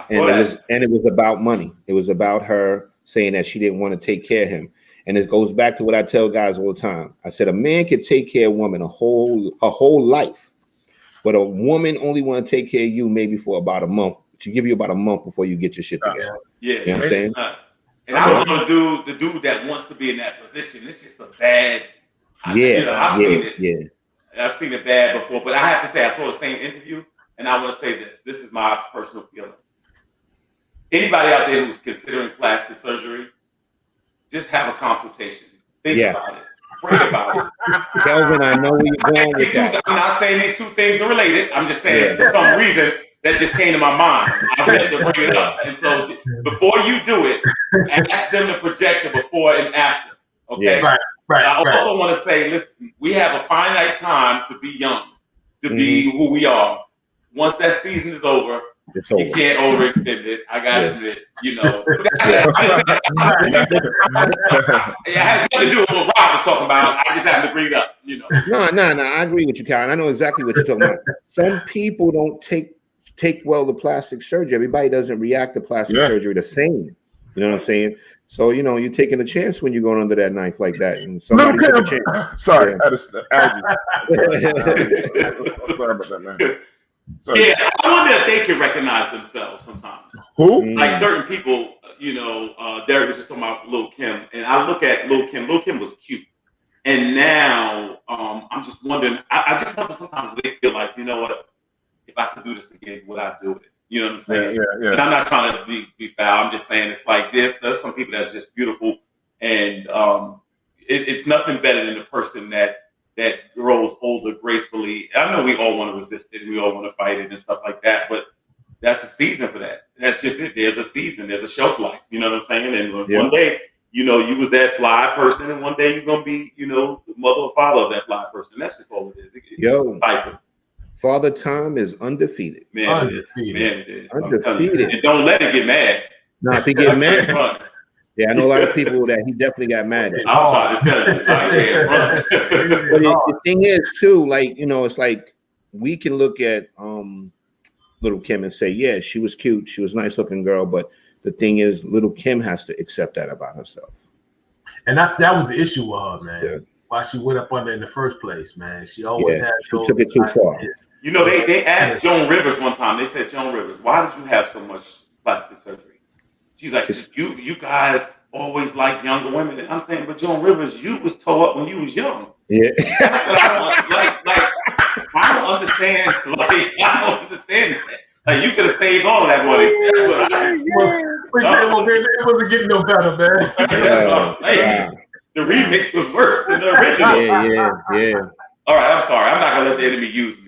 And it was about money. It was about her saying that she didn't want to take care of him. And it goes back to what I tell guys all the time. I said a man can take care of a woman a whole life, but a woman only want to take care of you maybe for about a month. She give you about a month before you get your shit together. Yeah, you know what I'm saying? And I don't want to do the dude that wants to be in that position. It's just a bad. I've seen it. Yeah, I've seen it bad before. But I have to say, I saw the same interview, and I want to say this. This is my personal feeling. Anybody out there who's considering plastic surgery, just have a consultation. Think about it. Pray about it. Kelvin, I know where you're going with that. I'm not saying these two things are related. I'm just saying for some reason that just came to my mind. I wanted to bring it up. And so before you do it, ask them to project the before and after. Okay? Yeah. Right. I also want to say, listen, we have a finite time to be young, to be who we are. Once that season is over, you can't overextend it. I gotta admit, you know. It has nothing to do with what Rob was talking about. I just had to bring it up, you know. No. I agree with you, Kyle. I know exactly what you're talking about. Some people don't take well to plastic surgery. Everybody doesn't react to plastic surgery the same. You know what I'm saying? So, you know, you're taking a chance when you're going under that knife like that. And somebody took a chance. Sorry, I just sorry about that, man. Yeah, I wonder if they can recognize themselves sometimes. Who? Like certain people, you know, Derik was just talking about Lil' Kim, and I look at Lil' Kim. Lil' Kim was cute, and now I'm just wondering. I just wonder sometimes they feel like, you know what, if I could do this again, would I do it? You know what I'm saying? Yeah. And I'm not trying to be foul. I'm just saying it's like this. There's some people that's just beautiful, and it's nothing better than the person that grows older gracefully. I know we all want to resist it, and we all want to fight it and stuff like that, but that's the season for that. That's just it. There's a season. There's a shelf life. You know what I'm saying? And one day, you know, you was that fly person, and one day you're gonna be, you know, the mother or father of that fly person. That's just all it is. It's a cycle. Father Time is undefeated. Man, it is. Undefeated. And don't let it get mad. No, if he get mad. Yeah, I know a lot of people that he definitely got mad at. I'm trying to tell you. But the thing is, too, like, you know, it's like we can look at Little Kim and say, yeah, she was cute. She was a nice looking girl. But the thing is, Little Kim has to accept that about herself. And that was the issue with her, man. Yeah. Why she went up under in the first place, man. She always had those. She took it too far. You know, they asked Joan Rivers one time. They said, Joan Rivers, why did you have so much plastic surgery? She's like, you guys always like younger women. And I'm saying, but Joan Rivers, you was toe up when you was young. Yeah. I don't understand. I don't understand that. Like, you could have saved all of that money. It wasn't getting no better, man. That's what I'm saying. The remix was worse than the original. Yeah. All right, I'm sorry. I'm not gonna let the enemy use me.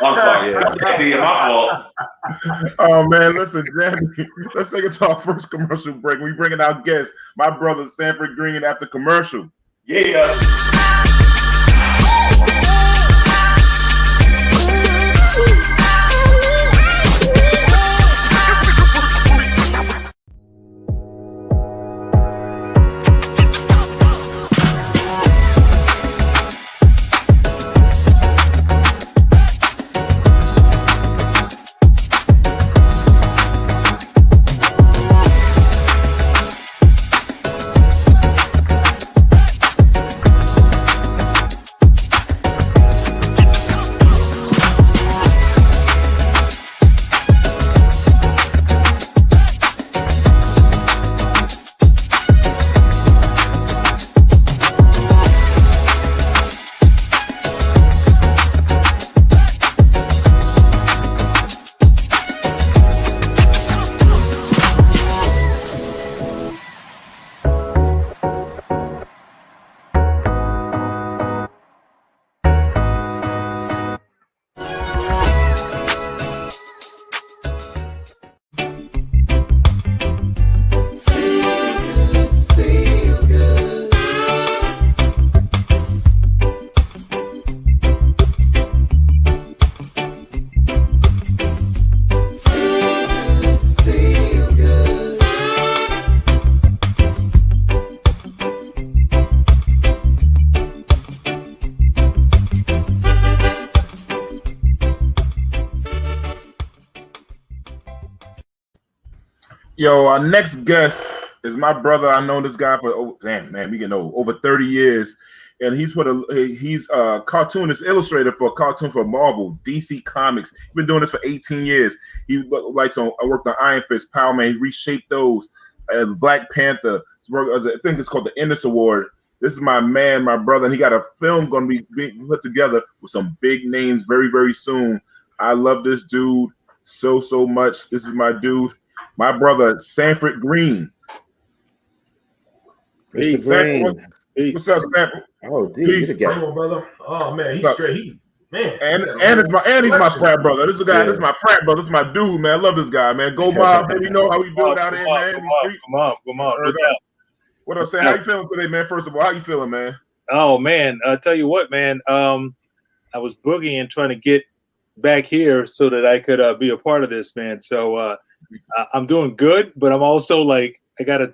I'm sorry. That's my fault. Oh man, listen, Jamie, let's take it to our first commercial break. We bringing out guests, my brother Sanford Green after commercial. Yeah. Yo, our next guest is my brother. I know this guy for we can know over 30 years, and he's a cartoonist illustrator for a cartoon for Marvel, DC Comics. He's been doing this for 18 years. He worked on Iron Fist, Power Man. He reshaped those. Black Panther. I think it's called the Ennis Award. This is my man, my brother, and he got a film going to be being put together with some big names very, very soon. I love this dude so much. This is my dude. My brother, Sanford Green. Mr. Green. What's up, Sanford? Oh, dude, Peace. Come on, brother. Oh man, he's straight. And he's my frat brother. This is a guy. Yeah. This is my frat brother. This is my dude, man. I love this guy, man. Go Mob, baby. You know how we do it out here, man. Come on. What up, Sam? How you feeling today, man? First of all, how you feeling, man? Oh man, I tell you what, man. I was boogieing trying to get back here so that I could be a part of this, man. So I'm doing good, but I'm also like I gotta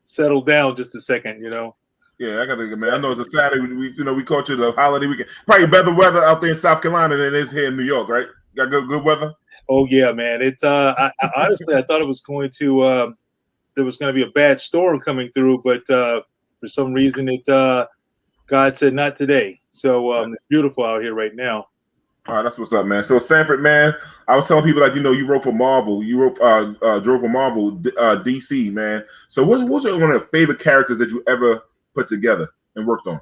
settle down just a second, you know. Yeah, I gotta, man. I know it's a Saturday. We caught you the holiday weekend. Probably better weather out there in South Carolina than it is here in New York, right? Got good weather. Oh yeah, man. It's honestly, I thought it was going to there was going to be a bad storm coming through, but for some reason God said not today. So it's beautiful out here right now. All right, that's what's up, man. So Sanford, man, I was telling people you wrote for Marvel. You drove for Marvel, DC, man. So what's one of the favorite characters that you ever put together and worked on?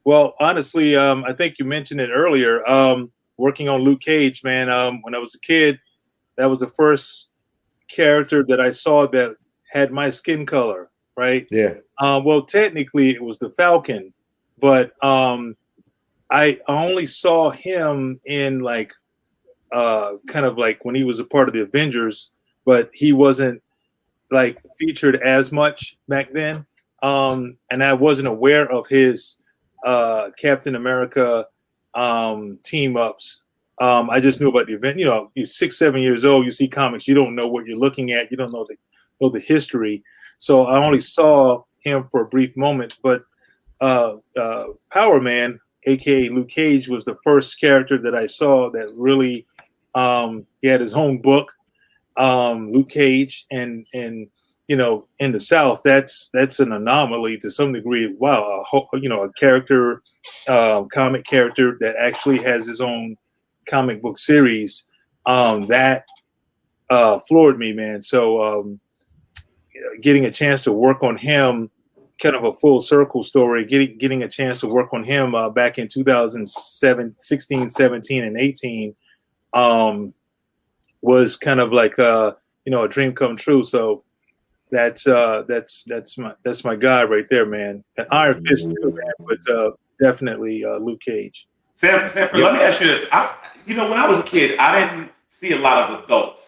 Well, honestly, I think you mentioned it earlier. Working on Luke Cage, man. When I was a kid, that was the first character that I saw that had my skin color, right? Yeah. Well, technically, it was the Falcon, but I only saw him in kind of like when he was a part of the Avengers, but he wasn't like featured as much back then. And I wasn't aware of his Captain America team ups. I just knew about the event. You know, you're 6-7 years old, you see comics, you don't know what you're looking at, you don't know the history. So I only saw him for a brief moment, but Power Man, aka Luke Cage, was the first character that I saw that really he had his own book, Luke Cage, and you know, in the South, that's an anomaly to some degree. Wow, a character, comic character that actually has his own comic book series, that floored me, man. So getting a chance to work on him, kind of a full circle story, getting a chance to work on him back in 2016, 17, and 18 was kind of like a dream come true. So that's my guy right there, man. And Iron Fist too, man, but definitely Luke Cage. Sanford, let me ask you this. When I was a kid, I didn't see a lot of adults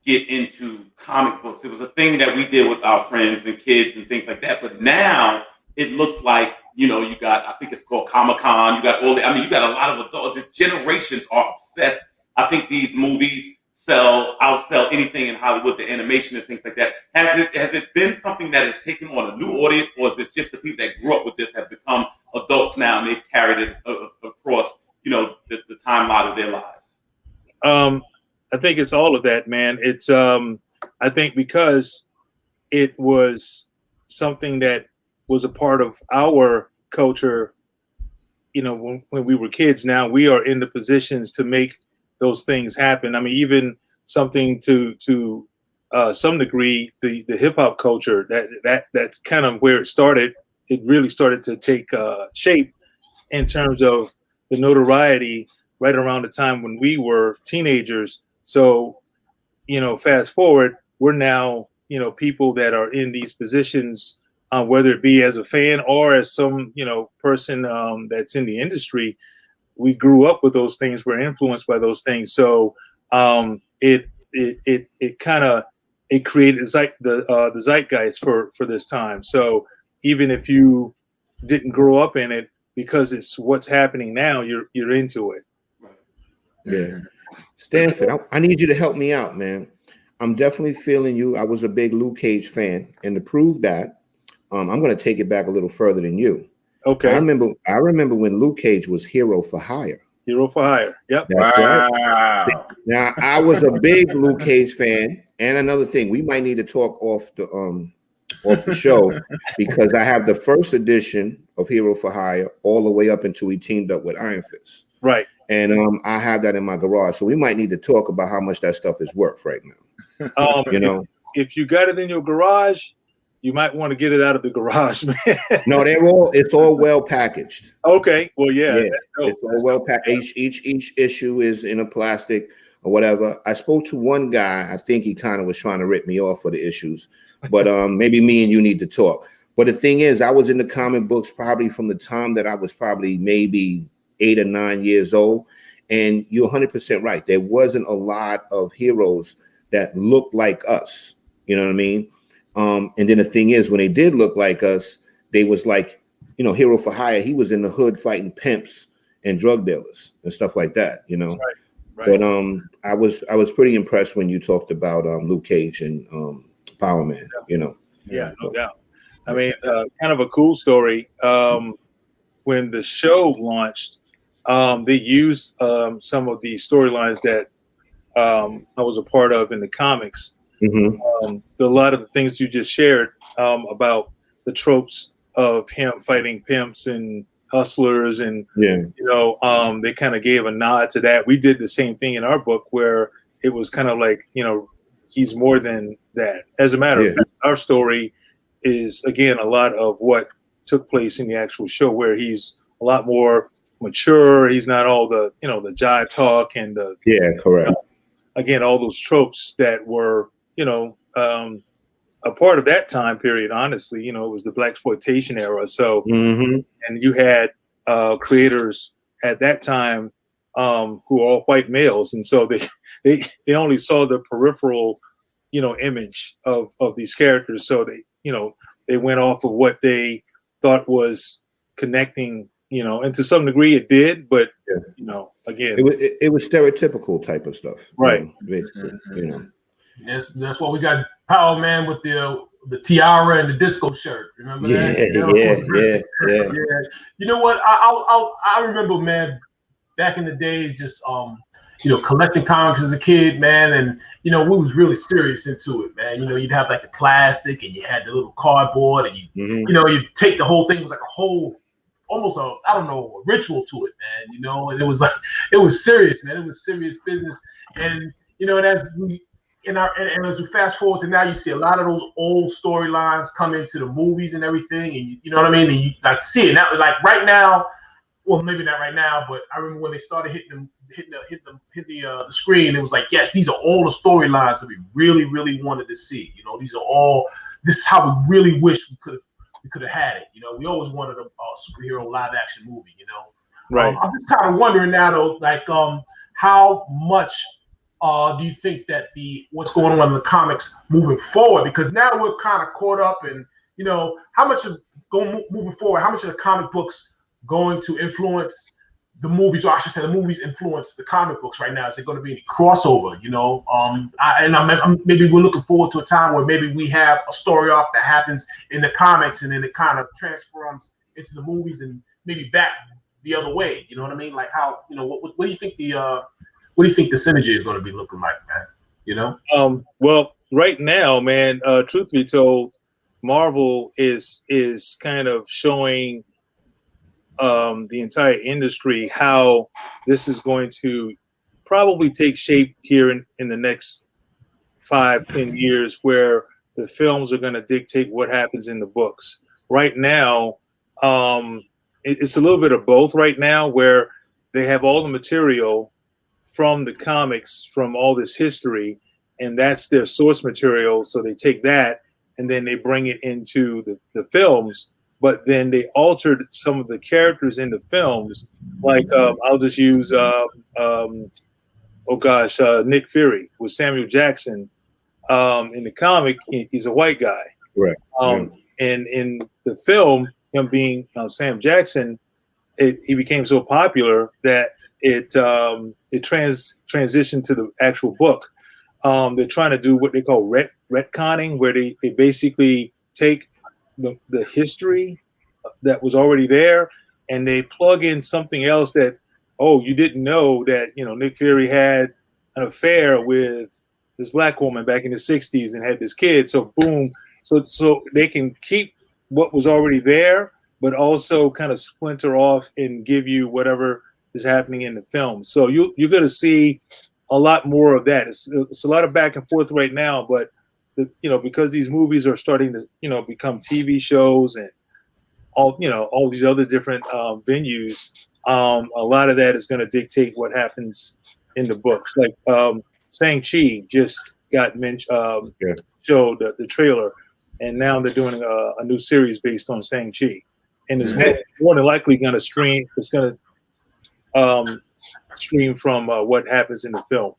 get into comic books. It was a thing that we did with our friends and kids and things like that. But now it looks like, you got, I think it's called Comic-Con. You got you got a lot of adults. The generations are obsessed. I think these movies outsell anything in Hollywood, the animation and things like that. Has it been something that has taken on a new audience, or is this just the people that grew up with this have become adults now and they've carried it across, the timeline of their lives? I think it's all of that, man. It's I think because it was something that was a part of our culture, when we were kids. Now we are in the positions to make those things happen. I mean, even something to some degree, the hip hop culture, that's kind of where it started. It really started to take shape in terms of the notoriety right around the time when we were teenagers. So, fast forward, we're now, people that are in these positions, whether it be as a fan or as some, person that's in the industry. We grew up with those things. We're influenced by those things. So it kind of created the zeitgeist for this time. So even if you didn't grow up in it, because it's what's happening now, you're into it. Yeah. Stanford, I need you to help me out, man. I'm definitely feeling you. I was a big Luke Cage fan, and to prove that, I'm going to take it back a little further than you. Okay. I remember when Luke Cage was hero for hire. Hero for Hire. Yep. That's right. Wow. Now, I was a big Luke Cage fan, and another thing, we might need to talk off the show because I have the first edition of Hero for Hire all the way up until he teamed up with Iron Fist. Right. And I have that in my garage, so we might need to talk about how much that stuff is worth right now. You know, if you got it in your garage, you might want to get it out of the garage, man. No, it's all well packaged. Okay, well, yeah, it's all well packaged. Each issue is in a plastic or whatever. I spoke to one guy. I think he kind of was trying to rip me off for the issues, but maybe me and you need to talk. But the thing is, I was in the comic books probably from the time that I was probably maybe 8 or 9 years old, and you're 100% right. There wasn't a lot of heroes that looked like us. You know what I mean? And then the thing is, when they did look like us, they was like, you know, Hero for Hire. He was in the hood fighting pimps and drug dealers and stuff like that, you know. Right. But I was pretty impressed when you talked about Luke Cage and Power Man, you know. Yeah, no doubt. I mean, kind of a cool story. When the show launched, they used some of the storylines that I was a part of in the comics. Mm-hmm. A lot of the things you just shared about the tropes of him fighting pimps and hustlers, and you know, they kind of gave a nod to that. We did the same thing in our book where it was kind of like, you know, he's more than that. As a matter of fact, our story is again a lot of what took place in the actual show, where he's a lot more mature. He's not all the, you know, the jive talk and the correct. Again, all those tropes that were, you know, a part of that time period. Honestly, you know, it was the blaxploitation era. So, and you had creators at that time who were all white males, and so they only saw the peripheral, you know, image of these characters. So they, you know, they went off of what they thought was connecting, you know, and to some degree it did, but you know, again, it was stereotypical type of stuff, right? Basically, you know. That's why we got Power Man with the tiara and the disco shirt. Remember that? Yeah. You know what? I remember, man, back in the days, just you know, collecting comics as a kid, man, and you know, we was really serious into it, man. You know, you'd have like the plastic, and you had the little cardboard, and you know, you'd take the whole thing. It was like a whole, almost a ritual to it, man. You know, and it was like, it was serious, man. It was serious business, and you know, and as we as we fast forward to now, you see a lot of those old storylines come into the movies and everything, and you know what I mean. And you like see it now, like right now. Well, maybe not right now, but I remember when they started hitting the screen. It was like, yes, these are all the storylines that we really, really wanted to see. You know, this is how we really wish we could have had it. You know, we always wanted a superhero live action movie. You know, right? I'm just kind of wondering now, though, like, how much do you think that what's going on in the comics moving forward? Because now we're kind of caught up in, you know, how much of moving forward, how much of the comic books going to influence the movies, or I should say the movies influence the comic books right now? Is there going to be any crossover, you know? Maybe we're looking forward to a time where maybe we have a story arc that happens in the comics and then it kind of transforms into the movies and maybe back the other way. You know what I mean? Like how, you know, what do you think what do you think the synergy is going to be looking like, man? You know? Well, right now, man, truth be told, Marvel is kind of showing the entire industry how this is going to probably take shape here in the next 5-10 years, where the films are going to dictate what happens in the books. Right now, it's a little bit of both right now, where they have all the material from the comics, from all this history, and that's their source material. So they take that and then they bring it into the films, but then they altered some of the characters in the films. Like I'll just use Nick Fury with Samuel Jackson. In the comic, he's a white guy. Right. And in the film, him being Sam Jackson, he became so popular that it transitioned to the actual book. They're trying to do what they call retconning, where they basically take the history that was already there and they plug in something else that oh, you didn't know that, Nick Fury had an affair with this black woman back in the 60s and had this kid. So boom. So they can keep what was already there, but also kind of splinter off and give you whatever is happening in the film. So you're going to see a lot more of that. It's a lot of back and forth right now, but because these movies are starting to, become TV shows and all these other different venues, a lot of that is going to dictate what happens in the books. Like Shang-Chi just got showed the trailer, and now they're doing a new series based on Shang-Chi, and it's more than likely going to stream. It's going to stream from what happens in the film.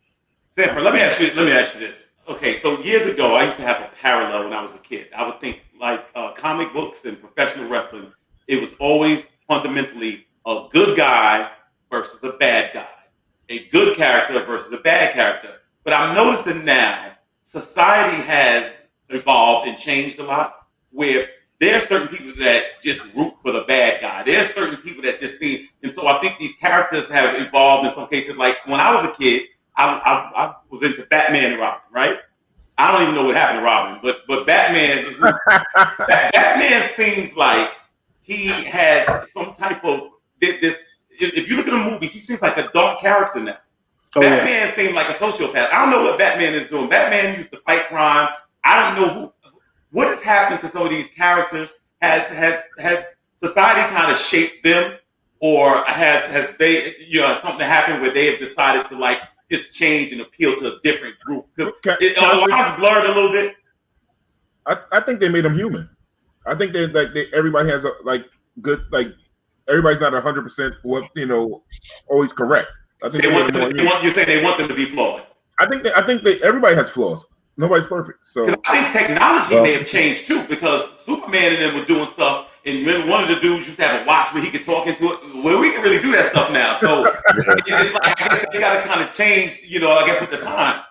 Sanford, let me ask you this. Okay, so years ago, I used to have a parallel when I was a kid. I would think like comic books and professional wrestling, it was always fundamentally a good guy versus a bad guy, a good character versus a bad character. But I'm noticing now society has evolved and changed a lot, where there are certain people that just root for the bad guy. There's certain people that just see, and so I think these characters have evolved in some cases. Like when I was a kid, I was into Batman and Robin, right? I don't even know what happened to Robin, but Batman, Batman seems like he has some type of this. If you look at the movies, he seems like a dark character now. Oh, Batman seems like a sociopath. I don't know what Batman is doing. Batman used to fight crime. I don't know what has happened to some of these characters. Has society kind of shaped them, or has they something happened where they have decided to like just change and appeal to a different group? Because the lines blurred a little bit. I think they made them human. I think everybody has everybody's not 100% always correct. I think you say they want them to be flawed. I think everybody has flaws. Nobody's perfect. So I think technology may have changed too, because Superman and them were doing stuff, and remember one of the dudes used to have a watch where he could talk into it. Well, we can really do that stuff now. So it's like I guess they got to kind of change, I guess with the times.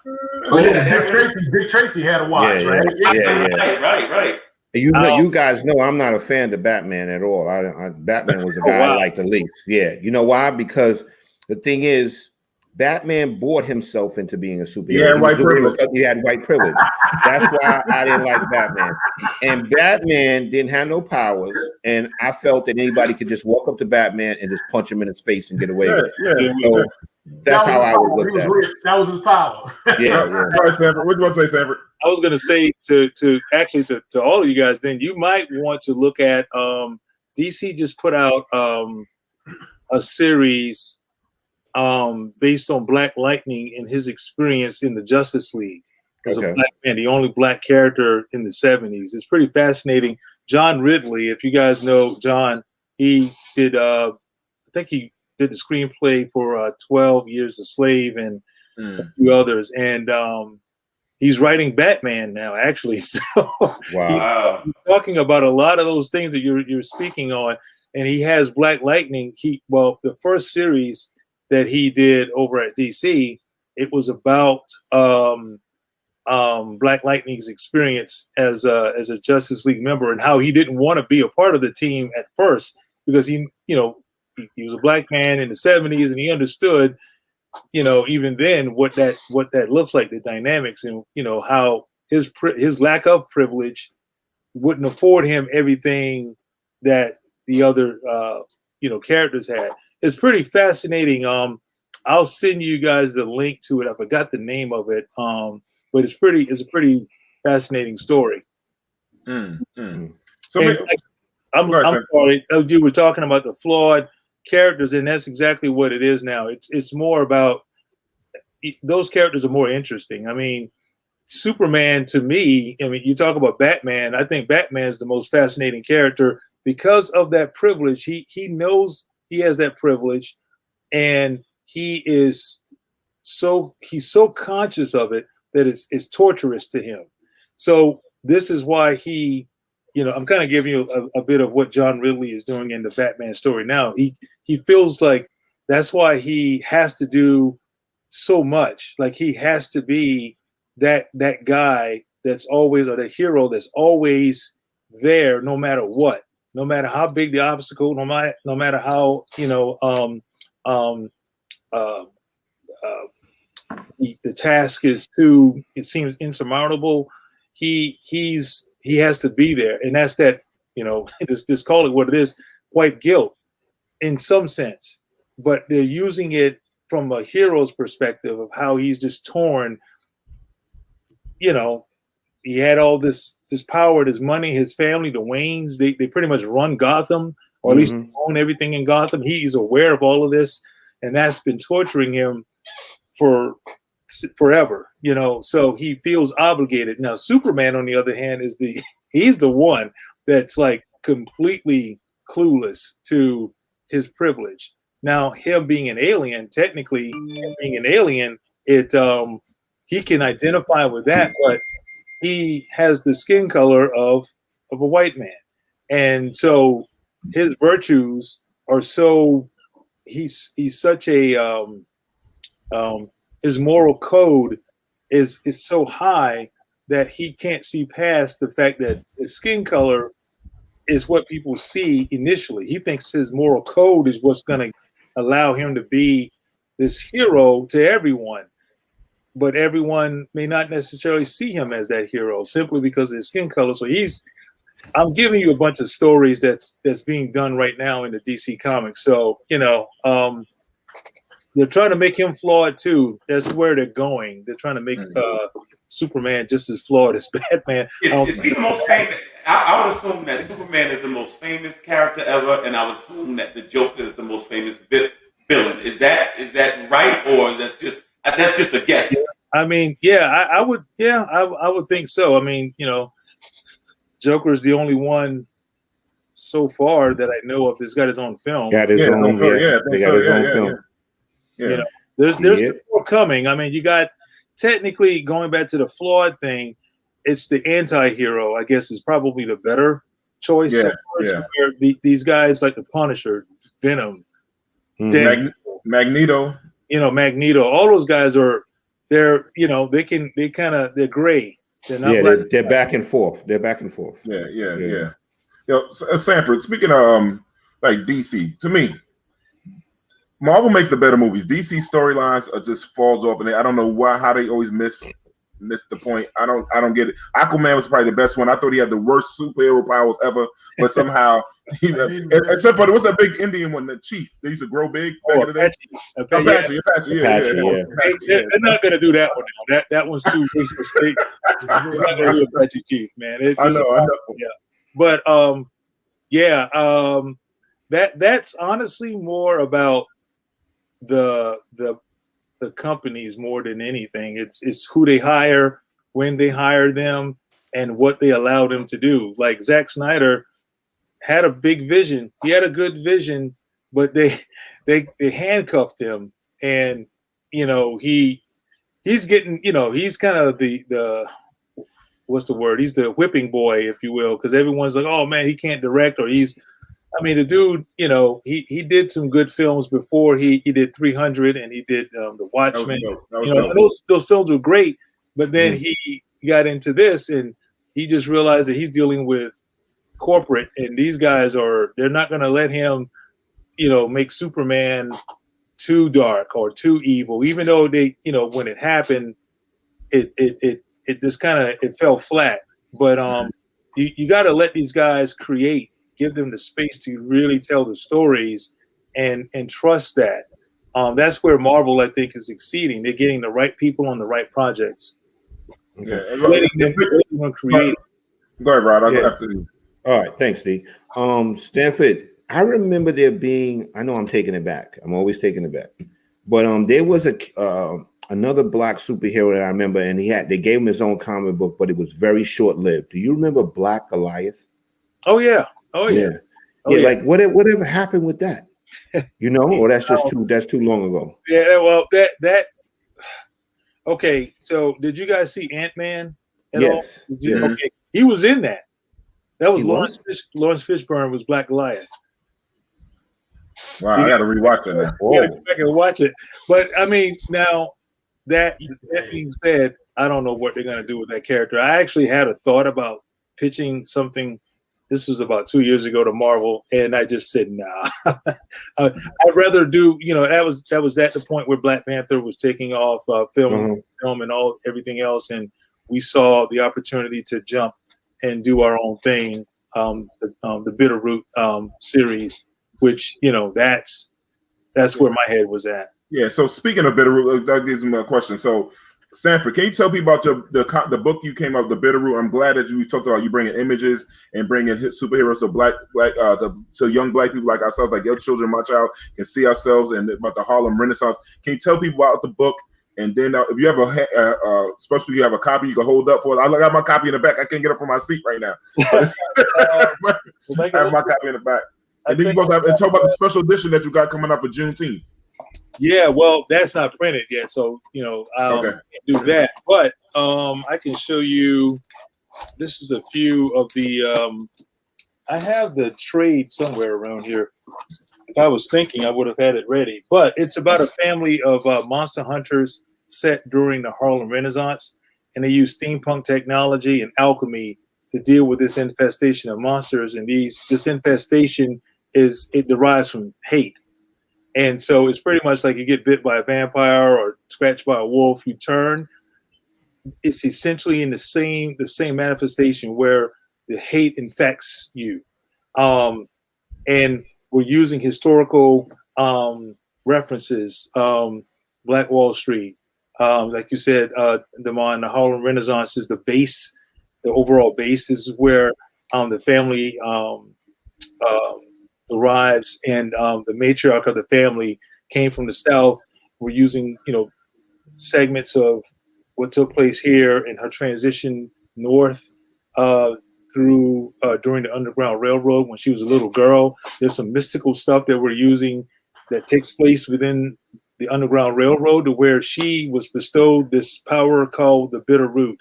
Dick Tracy had a watch, right? Yeah. Right. You guys know I'm not a fan of Batman at all. Batman was the guy I liked the least. Yeah, you know why? Because the thing is, Batman bought himself into being a superhero. He had white privilege. That's why I didn't like Batman. And Batman didn't have no powers, and I felt that anybody could just walk up to Batman and just punch him in his face and get away with it. So that's how I would look at it. That was his power. Yeah. All right, Sanford. What do you want to say, Sanford? I was going to say to all of you guys, then you might want to look at DC just put out a series based on Black Lightning and his experience in the Justice League as a black man, the only black character in the 70s. It's pretty fascinating. John Ridley, if you guys know John, he did I think he did the screenplay for 12 Years a Slave and a few others, and he's writing Batman now, actually. So wow, he's talking about a lot of those things that you're speaking on, and he has Black Lightning. The first series that he did over at DC, it was about Black Lightning's experience as a Justice League member and how he didn't want to be a part of the team at first because he was a black man in the 70s and he understood, even then what that looks like, the dynamics, and how his lack of privilege wouldn't afford him everything that the other characters had. It's pretty fascinating. I'll send you guys the link to it. I forgot the name of it. But it's a pretty fascinating story. So I'm sorry. You were talking about the flawed characters, and that's exactly what it is now. It's more about those characters are more interesting. I mean, Superman to me, you talk about Batman. I think Batman is the most fascinating character because of that privilege. He knows he has that privilege, and he's so conscious of it that it's torturous to him. So this is why I'm kind of giving you a bit of what John Ridley is doing in the Batman story now. He feels like that's why he has to do so much. Like he has to be that guy that's always, or the hero that's always there no matter what, no matter how big the obstacle, no matter how um, uh, the task is too, it seems insurmountable. He has to be there, and that's that, just call it what it is, white guilt in some sense, but they're using it from a hero's perspective of how he's just torn. He had all this power, this money, his family, the Waynes, they pretty much run Gotham, or at least own everything in Gotham. He's aware of all of this, and that's been torturing him for forever, so he feels obligated. Now Superman, on the other hand, he's the one that's like completely clueless to his privilege. Now him being an alien, technically being an alien, he can identify with that, but he has the skin color of a white man, and so his virtues are so, he's such a his moral code is so high that he can't see past the fact that his skin color is what people see initially. He thinks his moral code is what's going to allow him to be this hero to everyone, but everyone may not necessarily see him as that hero simply because of his skin color. So I'm giving you a bunch of stories that's being done right now in the DC comics. So, they're trying to make him flawed too. That's where they're going. They're trying to make Superman just as flawed as Batman. Is he the most famous? I would assume that Superman is the most famous character ever, and I would assume that the Joker is the most famous villain. Is that right, or that's just a guess? Yeah. I mean, yeah, I would think so. I mean, Joker is the only one so far that I know of that's got his own film. Got his own film. Yeah. There's more coming. I mean, you got, technically, going back to the flawed thing, it's the anti-hero, I guess, is probably the better choice. Where these guys like the Punisher, Venom, Magneto. Magneto, all those guys they're gray. They're not they're back and forth. Yeah. Sanford, speaking of like DC, to me, Marvel makes the better movies. DC storylines are just falls off, and I don't know how they always miss the point. I don't get it. Aquaman was probably the best one. I thought he had the worst superhero powers ever, but somehow except for what's that big Indian one, the Chief? They used to grow big back in the day. Apache. They're not gonna do that one now. That one's too racist. They're not gonna do Apache Chief, man. I know. Yeah, but that's honestly more about the companies more than anything. It's who they hire, when they hire them, and what they allow them to do. Like Zack Snyder had a big vision. He had a good vision, but they handcuffed him, and he's getting, he's kind of the what's the word? He's the whipping boy, if you will, because everyone's like, oh man, he can't direct, or the dude, he did some good films before. He did 300, and he did The Watchmen. Those films were great, but then he got into this, and he just realized that he's dealing with corporate, and these guys they're not going to let him, make Superman too dark or too evil, even though they, when it happened, it just kind of, it fell flat. But you got to let these guys create. Give them the space to really tell the stories and trust that. That's where Marvel, I think, is succeeding. They're getting the right people on the right projects. Okay. Letting them create. Go ahead, Rod. I'll go after you. All right. Thanks, D. Stanford, I remember there being, I know I'm taking it back. I'm always taking it back. But there was another black superhero that I remember, and they gave him his own comic book, but it was very short-lived. Do you remember Black Goliath? Oh, yeah. Like whatever happened with that? Or that's just too long ago. Yeah, well, that okay. So did you guys see Ant-Man at all? Okay, he was in that. That was Lawrence Fishburne was Black Goliath. Wow, I got to rewatch that now. You got to go back and watch it. But I mean, now that being said, I don't know what they're going to do with that character. I actually had a thought about pitching something This was about 2 years ago to Marvel, and I just said, nah. I'd rather do, that was at the point where Black Panther was taking off, film and everything else, and we saw the opportunity to jump and do our own thing, the Bitterroot series, which that's where my head was at. Yeah. So speaking of Bitterroot, that gives me a question. So, Sanford, can you tell people about the book you came up, the Bitterroot? I'm glad that you talked about you bringing images and bringing superheroes to young Black people like ourselves, like your children, my child, can see ourselves, and about the Harlem Renaissance. Can you tell people about the book? And then if you have especially if you have a copy, you can hold up for it. I got my copy in the back. I can't get up from my seat right now. I have my copy in the back. And then you both have and talk about the special edition that you got coming up for Juneteenth. Yeah, well, that's not printed yet, so I can't do that. But I can show you. This is a few of the. I have the trade somewhere around here. If I was thinking, I would have had it ready. But it's about a family of monster hunters set during the Harlem Renaissance, and they use steampunk technology and alchemy to deal with this infestation of monsters. And this infestation derives from hate. And so it's pretty much like you get bit by a vampire or scratched by a wolf, you turn. It's essentially in the same manifestation where the hate infects you. And we're using historical references, Black Wall Street. Like you said, Damon, the Harlem Renaissance is the base, the overall base. This is where the family arrives, and the matriarch of the family came from the South. We're using, segments of what took place here in her transition north through during the Underground Railroad when she was a little girl. There's some mystical stuff that we're using that takes place within the Underground Railroad, to where she was bestowed this power called the Bitterroot,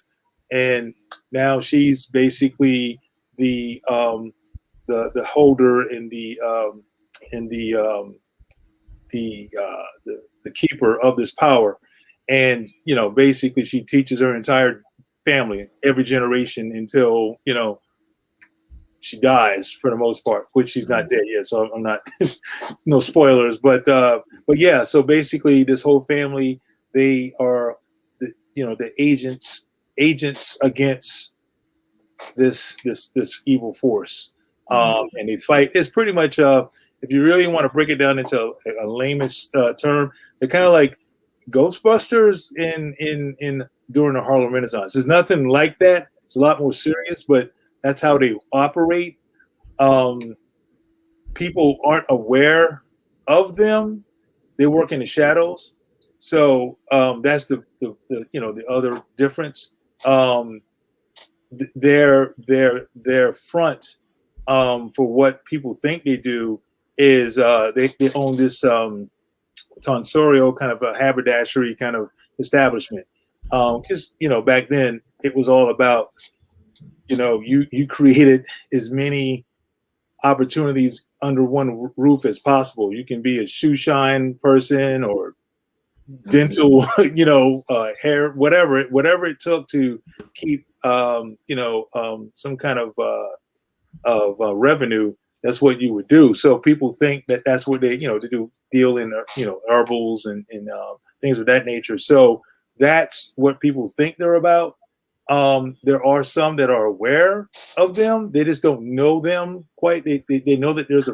and now she's basically the holder and the keeper of this power. And basically she teaches her entire family, every generation, until she dies, for the most part, which she's not dead yet, so I'm not no spoilers, but yeah, so basically this whole family, they are the agents against this evil force. And they fight. It's pretty much, if you really want to break it down into a lamest term, they're kind of like Ghostbusters in during the Harlem Renaissance. There's nothing like that. It's a lot more serious, but that's how they operate. People aren't aware of them. They work in the shadows. So that's the other difference. Their front for what people think they do is they own this tonsorial kind of a haberdashery kind of establishment, because back then it was all about you created as many opportunities under one roof as possible. You can be a shoe shine person or dental hair, whatever it took to keep some kind of revenue. That's what you would do. So people think that that's what they do, deal in herbals and things of that nature. So that's what people think they're about. There are some that are aware of them. They just don't know them quite. They know that there's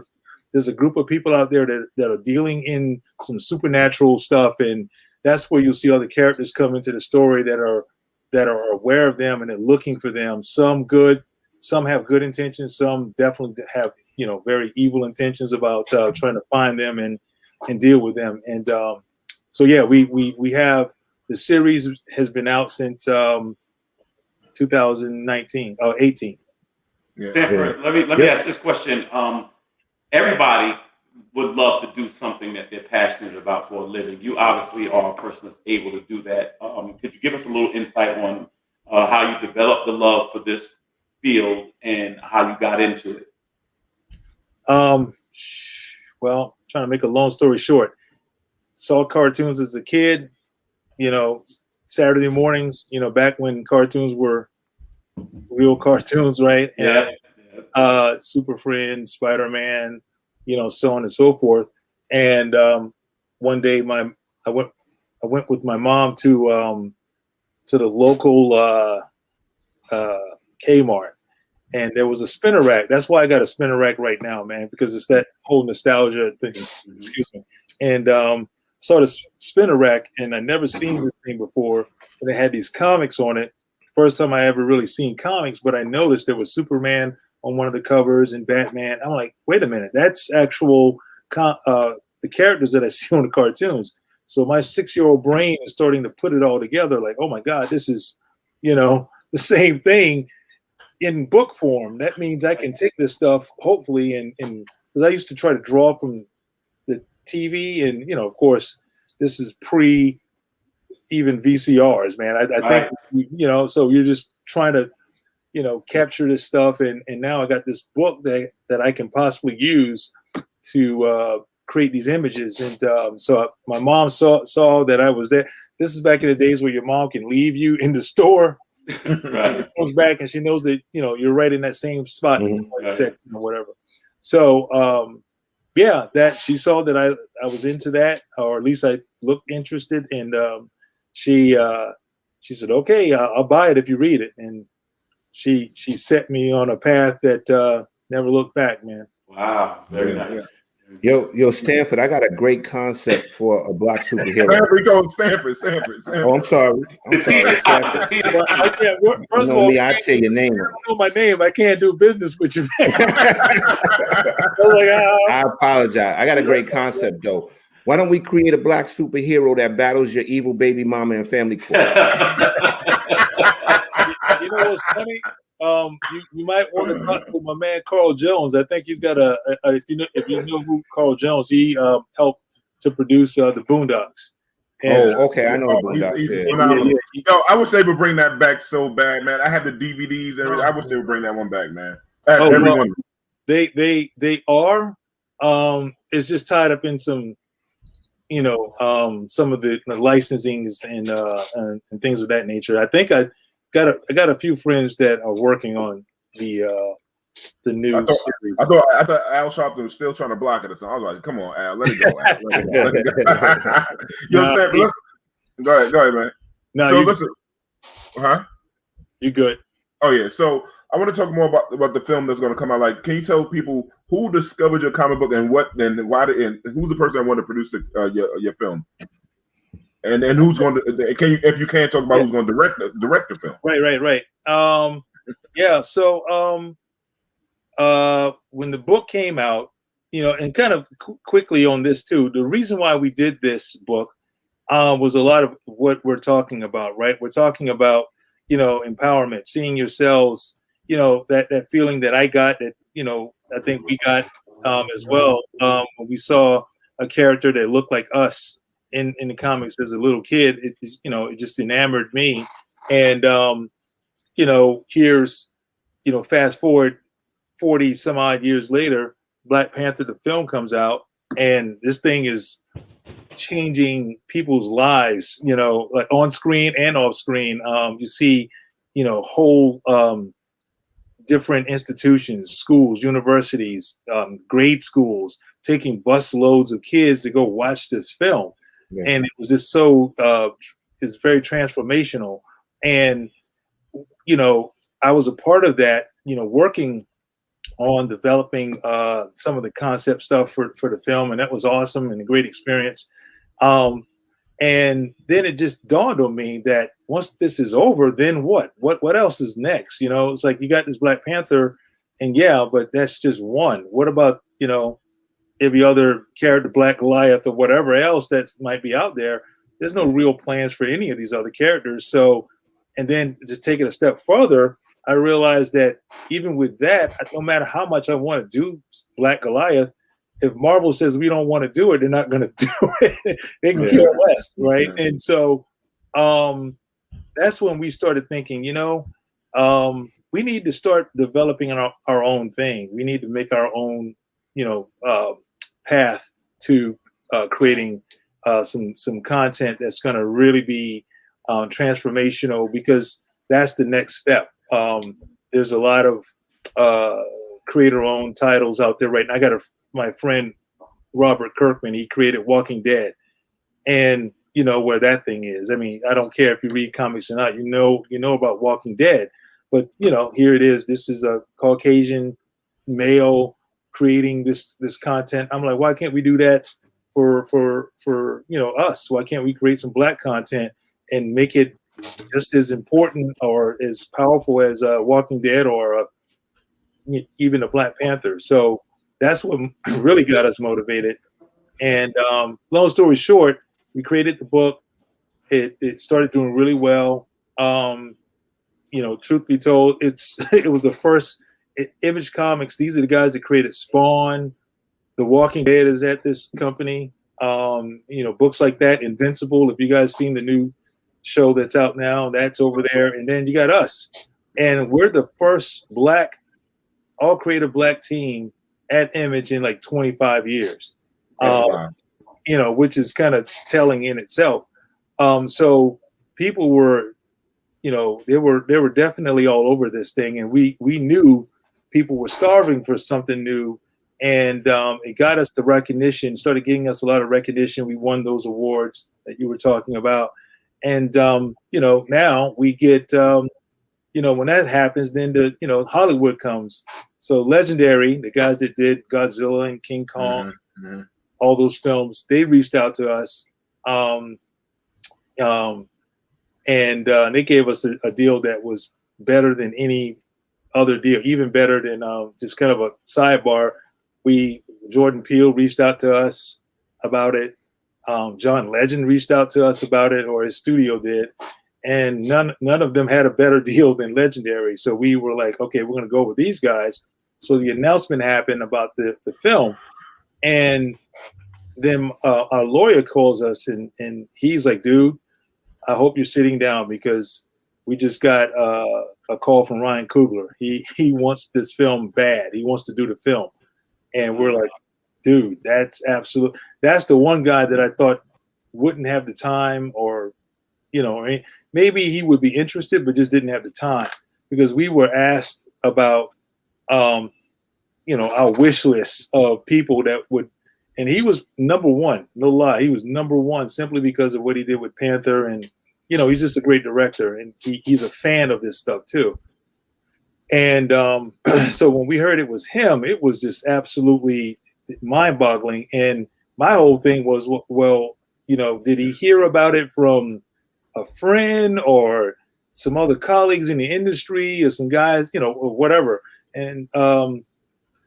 a group of people out there that are dealing in some supernatural stuff, and that's where you'll see all the characters come into the story that are aware of them and they're looking for them. Some good, some have good intentions. Some definitely have very evil intentions about trying to find them and deal with them. And so yeah, we have, the series has been out since 2019 or 18. Yeah. Stanford, let me ask this question. Everybody would love to do something that they're passionate about for a living. You obviously are a person that's able to do that. Could you give us a little insight on how you developed the love for this field and how you got into it? Well, trying to make a long story short, saw cartoons as a kid, Saturday mornings, back when cartoons were real cartoons, right? Yeah. Super Friends, Spider-Man, so on and so forth. And one day I went with my mom to the local Kmart, and there was a spinner rack. That's why I got a spinner rack right now, man, because it's that whole nostalgia thing. Excuse me. And saw this spinner rack, and I never seen this thing before. And it had these comics on it. First time I ever really seen comics, but I noticed there was Superman on one of the covers and Batman. I'm like, wait a minute, that's actual the characters that I see on the cartoons. So my 6-year-old brain is starting to put it all together. Like, oh my God, this is, the same thing in book form. That means I can take this stuff, hopefully, and because I used to try to draw from the TV, and of course, this is pre even VCRs, man. I think so you're just trying to capture this stuff, and now I got this book that I can possibly use to create these images. And so my mom saw that I was there. This is back in the days where your mom can leave you in the store. Right. She comes back and she knows that you're right in that same spot, Right. section or whatever. So that she saw that I was into that, or at least I looked interested, and she said, "Okay, I'll buy it if you read it." And she set me on a path that never looked back, man. Wow. Very nice. Yo, Stanford, I got a great concept for a black superhero. Stanford, go Stanford. Oh, I'm sorry. Stanford. First of all, I tell your name. I don't know my name. I can't do business with you. I apologize. I got a great concept though. Why don't we create a black superhero that battles your evil baby mama and family court? You know what's funny? You might want to talk to my man Carl Jones. I think he's got if you know who Carl Jones, he helped to produce the Boondocks. And, okay, I know Boondocks. He's phenomenal. Yo, I wish they would bring that back so bad, man. I have the DVDs and everything. I wish they would bring that one back, man. Everyone. They are. It's just tied up in some, some of the licensings and things of that nature. I think I got a few friends that are working on the new series. I thought Al Sharpton was still trying to block it or something. I was like, come on, Al, let it go, Al. Let it go. You know what I'm saying? Go ahead, man. No, so listen. Huh? You good. Oh yeah. So I want to talk more about the film that's going to come out. Like, can you tell people who discovered your comic book and who's the person that wanted to produce your film? And who's going to if you can't talk about who's going to direct the film? Right. So when the book came out, and kind of quickly on this too, the reason why we did this book was a lot of what we're talking about, right? We're talking about empowerment, seeing yourselves, that feeling that I got, that I think we got as well when we saw a character that looked like us in the comics as a little kid. It just enamored me. And here's fast forward 40 some odd years later, Black Panther the film comes out, and this thing is changing people's lives, like on screen and off screen. You see whole different institutions, schools, universities, grade schools taking bus loads of kids to go watch this film. Yeah. And it was just so it's very transformational. And I was a part of that, working on developing some of the concept stuff for the film, and that was awesome and a great experience. And then it just dawned on me that once this is over, then what else is next? It's like you got this Black Panther, and but that's just one. What about every other character, Black Goliath or whatever else that might be out there? There's no real plans for any of these other characters. So, and then to take it a step further, I realized that even with that, no matter how much I want to do Black Goliath, if Marvel says we don't want to do it, they're not going to do it. They can care less, right? Yeah. And so that's when we started thinking, we need to start developing our own thing. We need to make our own, path to creating some content that's going to really be transformational, because that's the next step. There's a lot of creator-owned titles out there right now. I got my friend Robert Kirkman. He created Walking Dead, and you know where that thing is. I mean, I don't care if you read comics or not. You know about Walking Dead, but you know, here it is. This is a Caucasian male creating this content. I'm like, why can't we do that for you know us? Why can't we create some black content and make it just as important or as powerful as Walking Dead or even a Black Panther? So that's what really got us motivated. And long story short, we created the book. It started doing really well. You know, truth be told, it was the first Image Comics. These are the guys that created Spawn. The Walking Dead is at this company. You know, books like that, Invincible. If you guys seen the new show that's out now, that's over there. And then you got us, and we're the first all creative black team at Image in like 25 years. Wow. You know, which is kind of telling in itself. So people were, you know, they were definitely all over this thing, and we knew people were starving for something new, and it got us the recognition, started getting us a lot of recognition. We won those awards that you were talking about, and you know, now we get, you know, when that happens, then Hollywood comes. So Legendary, the guys that did Godzilla and King Kong, all those films, they reached out to us, and they gave us a deal that was better than any other deal, even better than just kind of a sidebar. Jordan Peele reached out to us about it. John Legend reached out to us about it, or his studio did, and none of them had a better deal than Legendary. So we were like, okay, we're going to go with these guys. So the announcement happened about the film, and then our lawyer calls us, and he's like, dude, I hope you're sitting down, because we just got a call from Ryan Coogler. He wants this film bad. He wants to do the film. And we're like, dude, that's the one guy that I thought wouldn't have the time, or, you know, maybe he would be interested, but just didn't have the time, because we were asked about, you know, our wish list of people that would, and he was number one, no lie. He was number one simply because of what he did with Panther. And, you know, he's just a great director, and he's a fan of this stuff too. And so when we heard it was him, it was just absolutely mind-boggling. And my whole thing was, well, you know, did he hear about it from a friend or some other colleagues in the industry, or some guys, you know, or whatever? And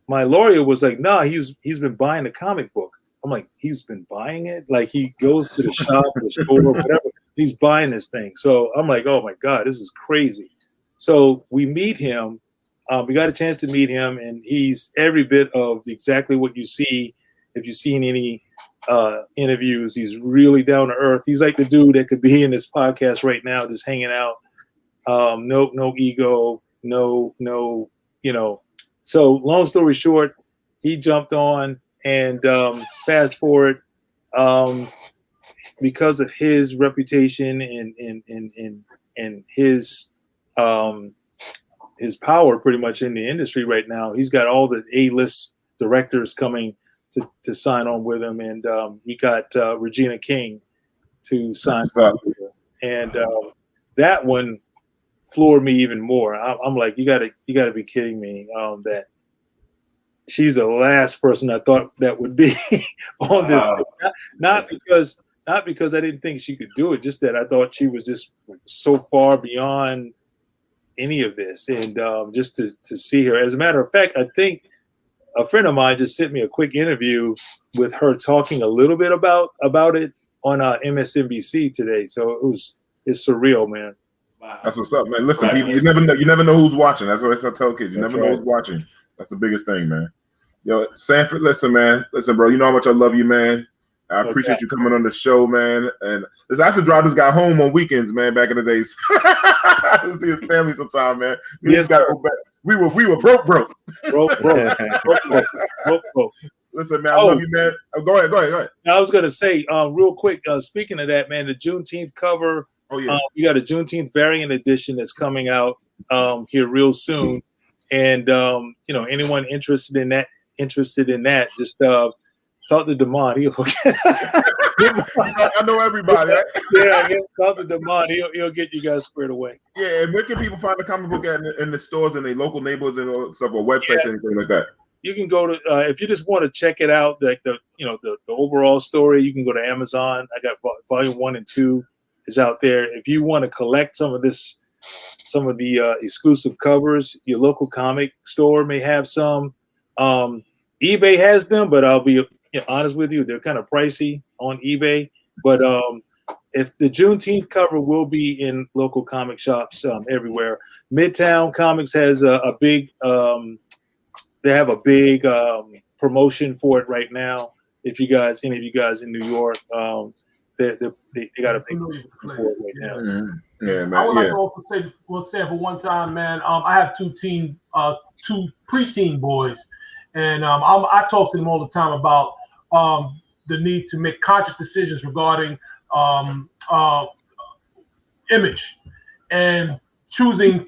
my lawyer was like, no, he's been buying the comic book. I'm like, he's been buying it? Like, he goes to the shop or the store or whatever, he's buying this thing. So I'm like, oh my God, this is crazy. So we meet him. We got a chance to meet him, and he's every bit of exactly what you see. If you've seen any interviews, he's really down to earth. He's like the dude that could be in this podcast right now, just hanging out. No ego, no, you know. So long story short, he jumped on, and fast forward, because of his reputation and his power pretty much in the industry right now, he's got all the A-list directors coming to sign on with him, and we got Regina King to sign on with him. And that one floored me even more. I'm like, you gotta be kidding me, that she's the last person I thought that would be on this. Not because I didn't think she could do it, just that I thought she was just so far beyond any of this. And just to see her, as a matter of fact, I think a friend of mine just sent me a quick interview with her talking a little bit about it on MSNBC today. So it's surreal, man. Wow. That's what's up, man. Listen, people, you never know who's watching. That's what I tell kids. You never know who's watching. That's the biggest thing, man. Yo, Sanford, listen, bro. You know how much I love you, man. I appreciate you coming on the show, man. And listen, I used to drive this guy home on weekends, man, back in the days. I used to see his family sometime, man. Yes, got to go back. We were broke. Broke. Listen, man, I love you, man. Go ahead. I was gonna say, real quick, speaking of that, man, the Juneteenth cover. Oh yeah. You got a Juneteenth variant edition that's coming out here real soon. And you know, anyone interested in that, just talk to Damon. I know everybody, right? Yeah, talk to Damon. He'll get you guys squared away. Yeah, and where can people find the comic book at in the stores in the local neighborhoods and all stuff, or websites, anything like that? You can go to if you just want to check it out, like the overall story. You can go to Amazon. I got volume 1 and 2 is out there. If you want to collect some of the exclusive covers, your local comic store may have some. eBay has them, but I'll be honest with you, they're kind of pricey on eBay. But if the Juneteenth cover will be in local comic shops everywhere. Midtown Comics has a big. They have a big promotion for it right now. If you guys, any of you guys in New York, they got a big promotion for it right now. Mm-hmm. Yeah, man. I would like to also say for one time, man. I have two preteen boys, and I talk to them all the time about the need to make conscious decisions regarding image and choosing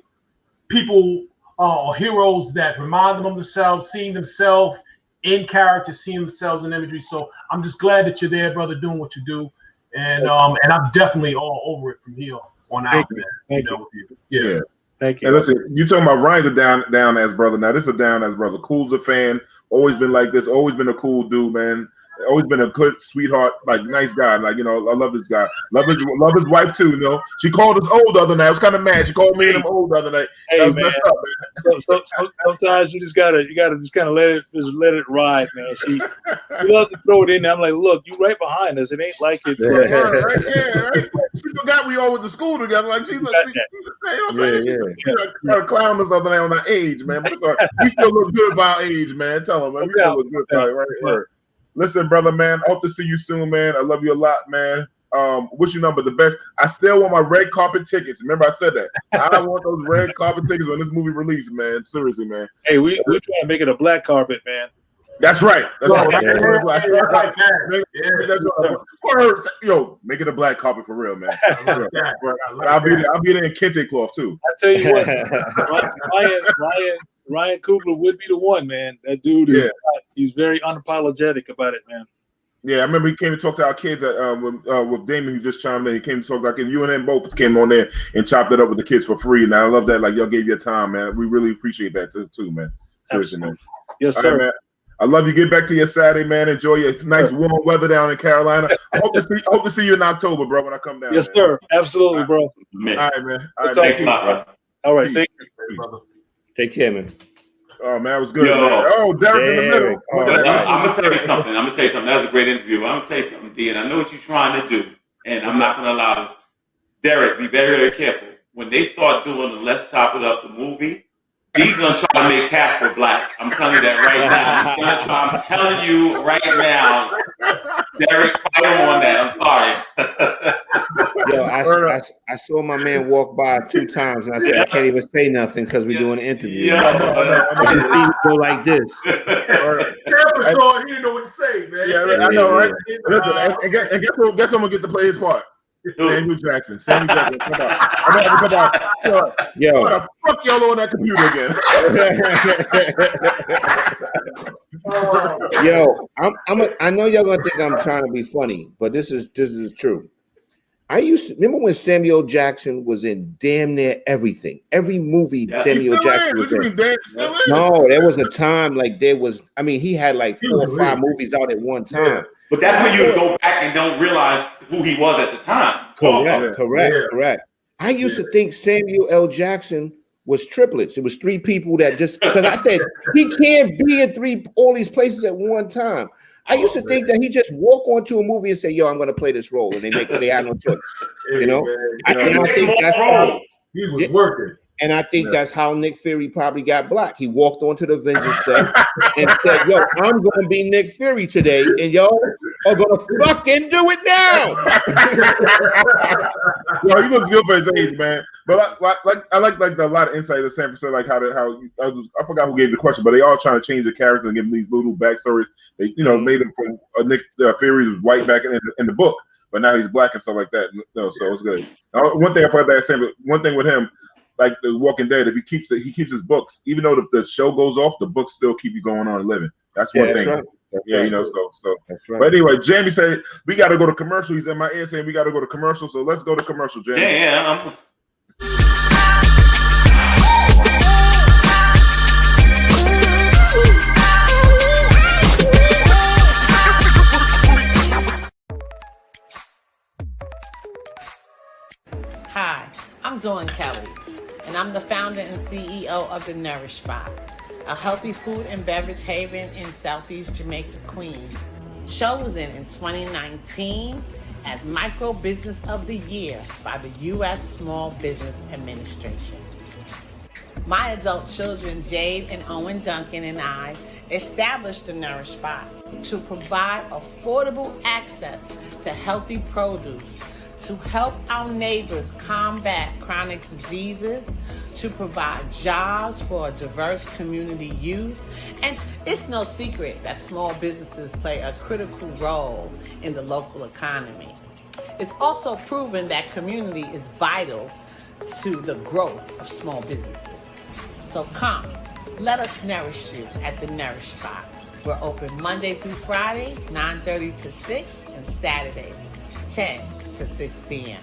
people or heroes that remind them of themselves, seeing themselves in character, seeing themselves in imagery. So I'm just glad that you're there, brother, doing what you do, and I'm definitely all over it from here on out. Thank you. Yeah. Thank you. And listen, you talking about Ryan's a down as brother. Now this is a down as brother. Cool's a fan. Always been like this. Always been a cool dude, man. Always been a good sweetheart, like nice guy. Like, I love this guy. Love his wife too. She called us old the other night. I was kind of mad. She called me and him old the other night. Hey, that was man. messed up, man. So sometimes you gotta just kind of let it ride, man. She loves to throw it in there. I'm like, look, you right behind us. It ain't like it's Right. She forgot we all went to school together. Like she's like, trying to clown us the other night on our age, man. But sorry, we still look good by our age, man. Tell him, man. We still look good by right. Listen, brother, man. I hope to see you soon, man. I love you a lot, man. Wish you nothing but the best. I still want my red carpet tickets. Remember, I said that. I want those red carpet tickets when this movie releases, man. Seriously, man. Hey, we're trying to make it a black carpet, man. That's right. That's right. Yo, make it a black carpet for real, man. I'll be there in kente cloth too. I tell you what, Ryan Coogler would be the one, man. That dude he's very unapologetic about it, man. Yeah, I remember he came to talk to our kids with Damon, who just chimed in. He came to talk to our kids. You and him both came on there and chopped it up with the kids for free. And I love that. Like, y'all gave your time, man. We really appreciate that too, man. Seriously, man. Yes, sir. Right, man. I love you. Get back to your Saturday, man. Enjoy your nice warm weather down in Carolina. I hope to see you in October, bro, when I come down. Yes, sir. Absolutely, bro. All right, man. Thanks a lot, bro. All right. Thank you, brother. Take care, man. Oh, man, it was good. Oh, Derek in the middle. I'm going to tell you something. That was a great interview. But I'm going to tell you something, D, and I know what you're trying to do, and I'm not going to allow this. Derek, be very, very careful. When they start doing the Let's Chop It Up, the movie, he's going to try to make Casper black. I'm telling you that right now. He's going to try. I'm telling you right now. Derek, fight him on that. I'm sorry. Yo, I saw my man walk by 2 times, and I said, I can't even say nothing because we're doing an interview. I can see him go like this. Casper saw it. He didn't know what to say, man. Yeah, I know, right? Listen, and guess who I'm going to get to play his part? Samuel Jackson. Come on. Yo, fuck y'all on that computer again. Yo, I know y'all gonna think I'm trying to be funny, but this is true. I used to remember when Samuel Jackson was in damn near everything. Every movie Samuel Jackson was in. No, there was a time like he had like 4 or 5 movies out at one time. Yeah. But that's when you go back and don't realize who he was at the time. Correct. I used to think Samuel L. Jackson was triplets. It was 3 people that just because I said he can't be in all these places at one time. I used to think that he just walk onto a movie and say, "Yo, I'm going to play this role," and they had no choice. I think that's how he was working. And I think that's how Nick Fury probably got blocked. He walked onto the Avengers set and said, "Yo, I'm going to be Nick Fury today, and y'all are going to fucking do it now." Yo, he looks good for his age, man. But I like a lot of insight of San Francisco, like I forgot who gave the question, but they all trying to change the character and give them these little backstories. They made him from Nick Fury was white back in the book, but now he's black and stuff like that. So it's good. One thing I forgot to say, one thing with him. like The Walking Dead. If he keeps his books, even though the show goes off, the books still keep you going on and living. That's one thing. Right. Yeah, right. you know, so. That's right. But anyway, Jamie said we got to go to commercial. He's in my ear saying we got to go to commercial. So let's go to commercial, Jamie. Damn. Hi, I'm Dawn Kelly, and I'm the founder and CEO of The Nourish Spot, a healthy food and beverage haven in Southeast Jamaica, Queens, chosen in 2019 as Micro Business of the Year by the U.S. Small Business Administration. My adult children, Jade and Owen Duncan, and I established The Nourish Spot to provide affordable access to healthy produce, to help our neighbors combat chronic diseases, to provide jobs for a diverse community youth. And it's no secret that small businesses play a critical role in the local economy. It's also proven that community is vital to the growth of small businesses. So come, let us nourish you at The Nourish Spot. We're open Monday through Friday, 9:30 to 6, and Saturdays, 10 to 6 p.m.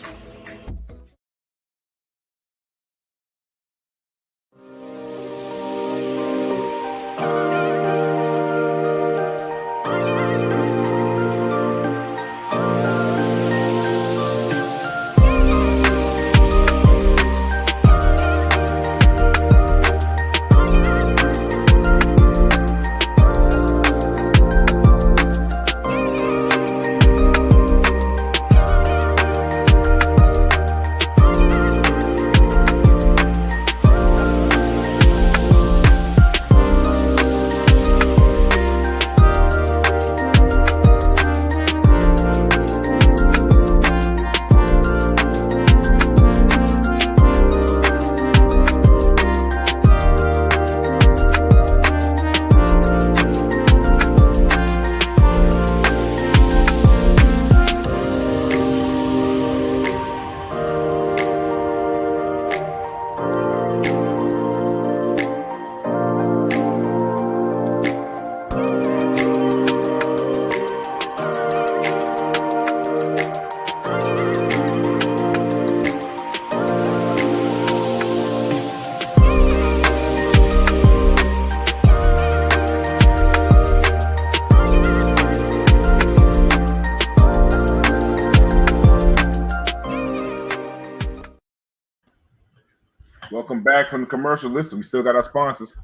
Welcome back from the commercial. Listen, we still got our sponsors.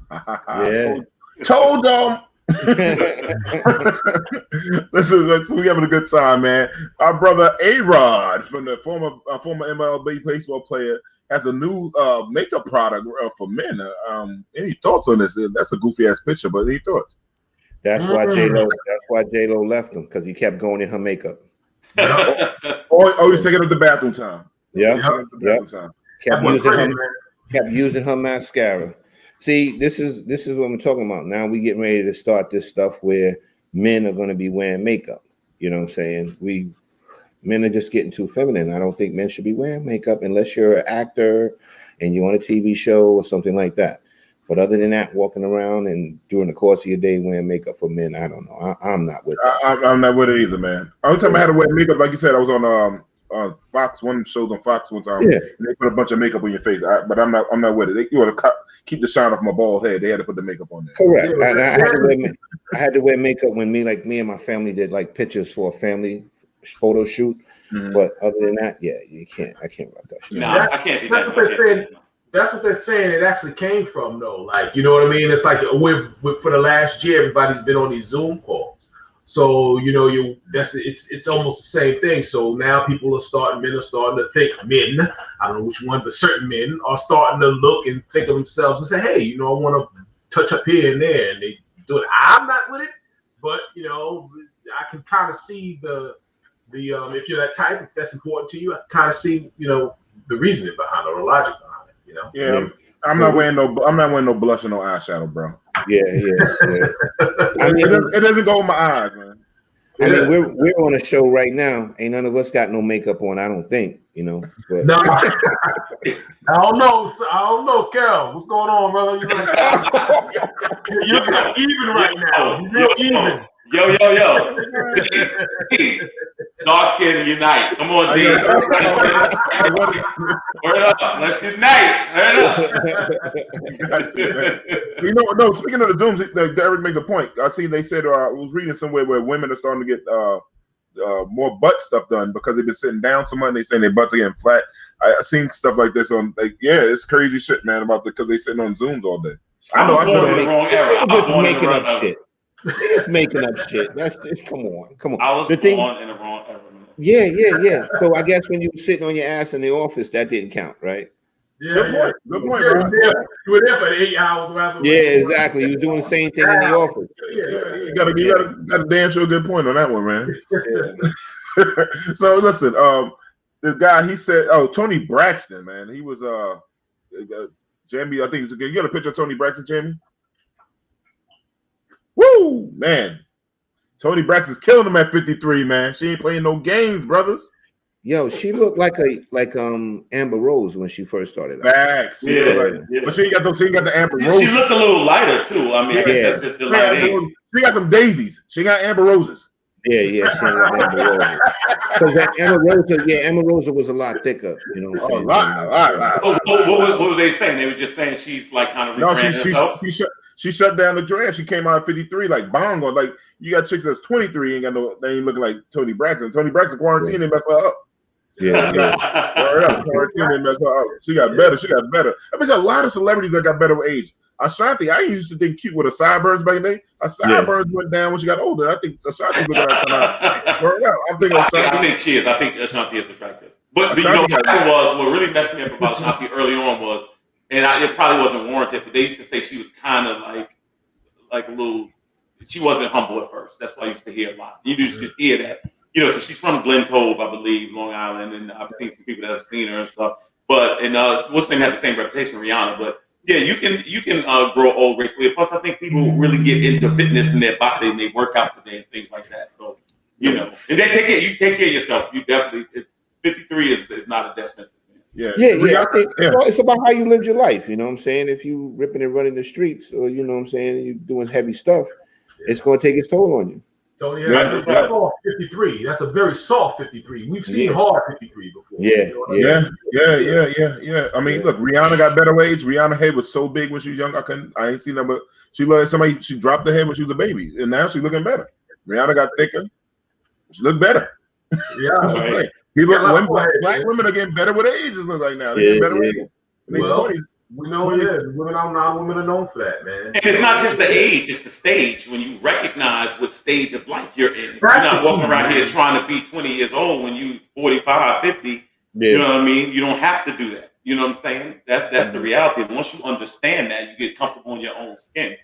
Yeah. Told them. Listen, we having a good time, man. Our brother A-Rod, from the former MLB baseball player, has a new makeup product for men. Any thoughts on this? That's a goofy ass picture, but any thoughts? That's why J-Lo left him, because he kept going in her makeup. Oh, he's taking up the bathroom time. Yeah. Time. Kept using her mascara. See, this is what I'm talking about. Now we getting ready to start this stuff where men are going to be wearing makeup. You know what I'm saying? Men are just getting too feminine. I don't think men should be wearing makeup unless you're an actor and you're on a TV show or something like that. But other than that, walking around and during the course of your day wearing makeup for men, I don't know. I'm not with it. I'm not with it either, man. Only time I had to wear makeup, like you said, I was on Fox, one of the shows on Fox one time. Yeah. And they put a bunch of makeup on your face, but I'm not with it. You want to keep the shine off my bald head. They had to put the makeup on there. Correct. And I had to wear makeup when me and my family did like pictures for a family photo shoot. Mm-hmm. But other than that, yeah, I can't rock that shit. No, I can't do that. That's what they're saying. It actually came from, though. Like, you know what I mean? It's like for the last year, everybody's been on these Zoom calls. So, you know, it's almost the same thing. So now men are starting to think, I don't know which one, but certain men are starting to look and think of themselves and say, hey, you know, I want to touch up here and there. And they do it. I'm not with it, but, you know, I can kind of see the if you're that type, if that's important to you, I kind of see, you know, the reasoning behind it or the logic behind it, you know? Yeah. I'm not wearing no blush or no eyeshadow, bro. Yeah. I mean, it doesn't go in my eyes, man. I mean, we're on a show right now. Ain't none of us got no makeup on. I don't think, you know. But No, I don't know. I don't know, Kel. What's going on, brother? You're even right now. You're real even. Yo. D. Dark skin and unite. Come on, D. Word up. Let's unite. Word up. You know, no, speaking of the Zooms, Derik makes a point. I see they said, I was reading somewhere where women are starting to get more butt stuff done because they've been sitting down so much. They saying their butts are getting flat. I seen stuff like this on, like, yeah, it's crazy shit, man, about because they sitting on Zooms all day. I know. They're just making up shit. They're just making up shit. That's just come on. I was born in the wrong era. Yeah. So I guess when you were sitting on your ass in the office, that didn't count, right? Yeah, good point, yeah, bro. You were there for 8 hours. Yeah, exactly. You were doing the same thing in the office. Yeah. You got a damn sure good point on that one, man. Yeah. So listen, this guy, he said, Tony Braxton, man. He was Jamie, I think you got a picture of Tony Braxton, Jamie? Woo, man. Tony Braxton's killing him at 53, man. She ain't playing no games, brothers. Yo, she looked like Amber Rose when she first started. Facts. Yeah. But she ain't got the Amber Rose. She looked a little lighter too. I mean, I guess that's just the light age. She got some daisies. She got Amber Roses. Yeah, she ain't got Amber Roses. Because Amber Rosa was a lot thicker. You know what I'm saying? A lot. What were they saying? They were just saying she's like kind of rebranded herself. She shut down the draft. She came out at 53, like bongo. Like you got chicks that's 23, they ain't looking like Tony Braxton. Tony Braxton quarantine, they mess her up. Yeah. Quarantine, they mess her up. She got better. I mean, there's a lot of celebrities that got better with age. Ashanti, I used to think cute with her sideburns back in the day. Her sideburns went down when she got older. I think Ashanti's looking like I'm thinking Ashanti. I think she is. I think Ashanti is attractive. But you know what really messed me up about Ashanti early on was, and it probably wasn't warranted, but they used to say she was kind of like a little. She wasn't humble at first. That's why I used to hear a lot. You just hear that, you know, because she's from Glen Cove, I believe, Long Island, and I've seen some people that have seen her and stuff. But what's the name had the same reputation, Rihanna. But yeah, you can grow old gracefully. Plus, I think people really get into fitness in their body and they work out today and things like that. So you know, and they take care. You take care of yourself. You definitely. 53 is not a death sentence. Yeah. I think it's about how you live your life. You know what I'm saying? If you ripping and running the streets, or you know what I'm saying, you doing heavy stuff, it's going to take its toll on you. Tony, soft 53. That's a very soft 53. We've seen hard 53 before. Yeah. I mean, look, Rihanna got better age. Rihanna's head was so big when she was young. I ain't seen that, but she dropped her head when she was a baby, and now she's looking better. Rihanna got thicker. She looked better. Yeah. Black women are getting better with age. It looks like now they're getting better with age. We know it is. Women are known for that, man. And it's not just the age; it's the stage. When you recognize what stage of life you're in, you're not walking around here trying to be 20 years old when you 45, 50. You know what I mean? You don't have to do that. You know what I'm saying? That's the reality. And once you understand that, you get comfortable in your own skin.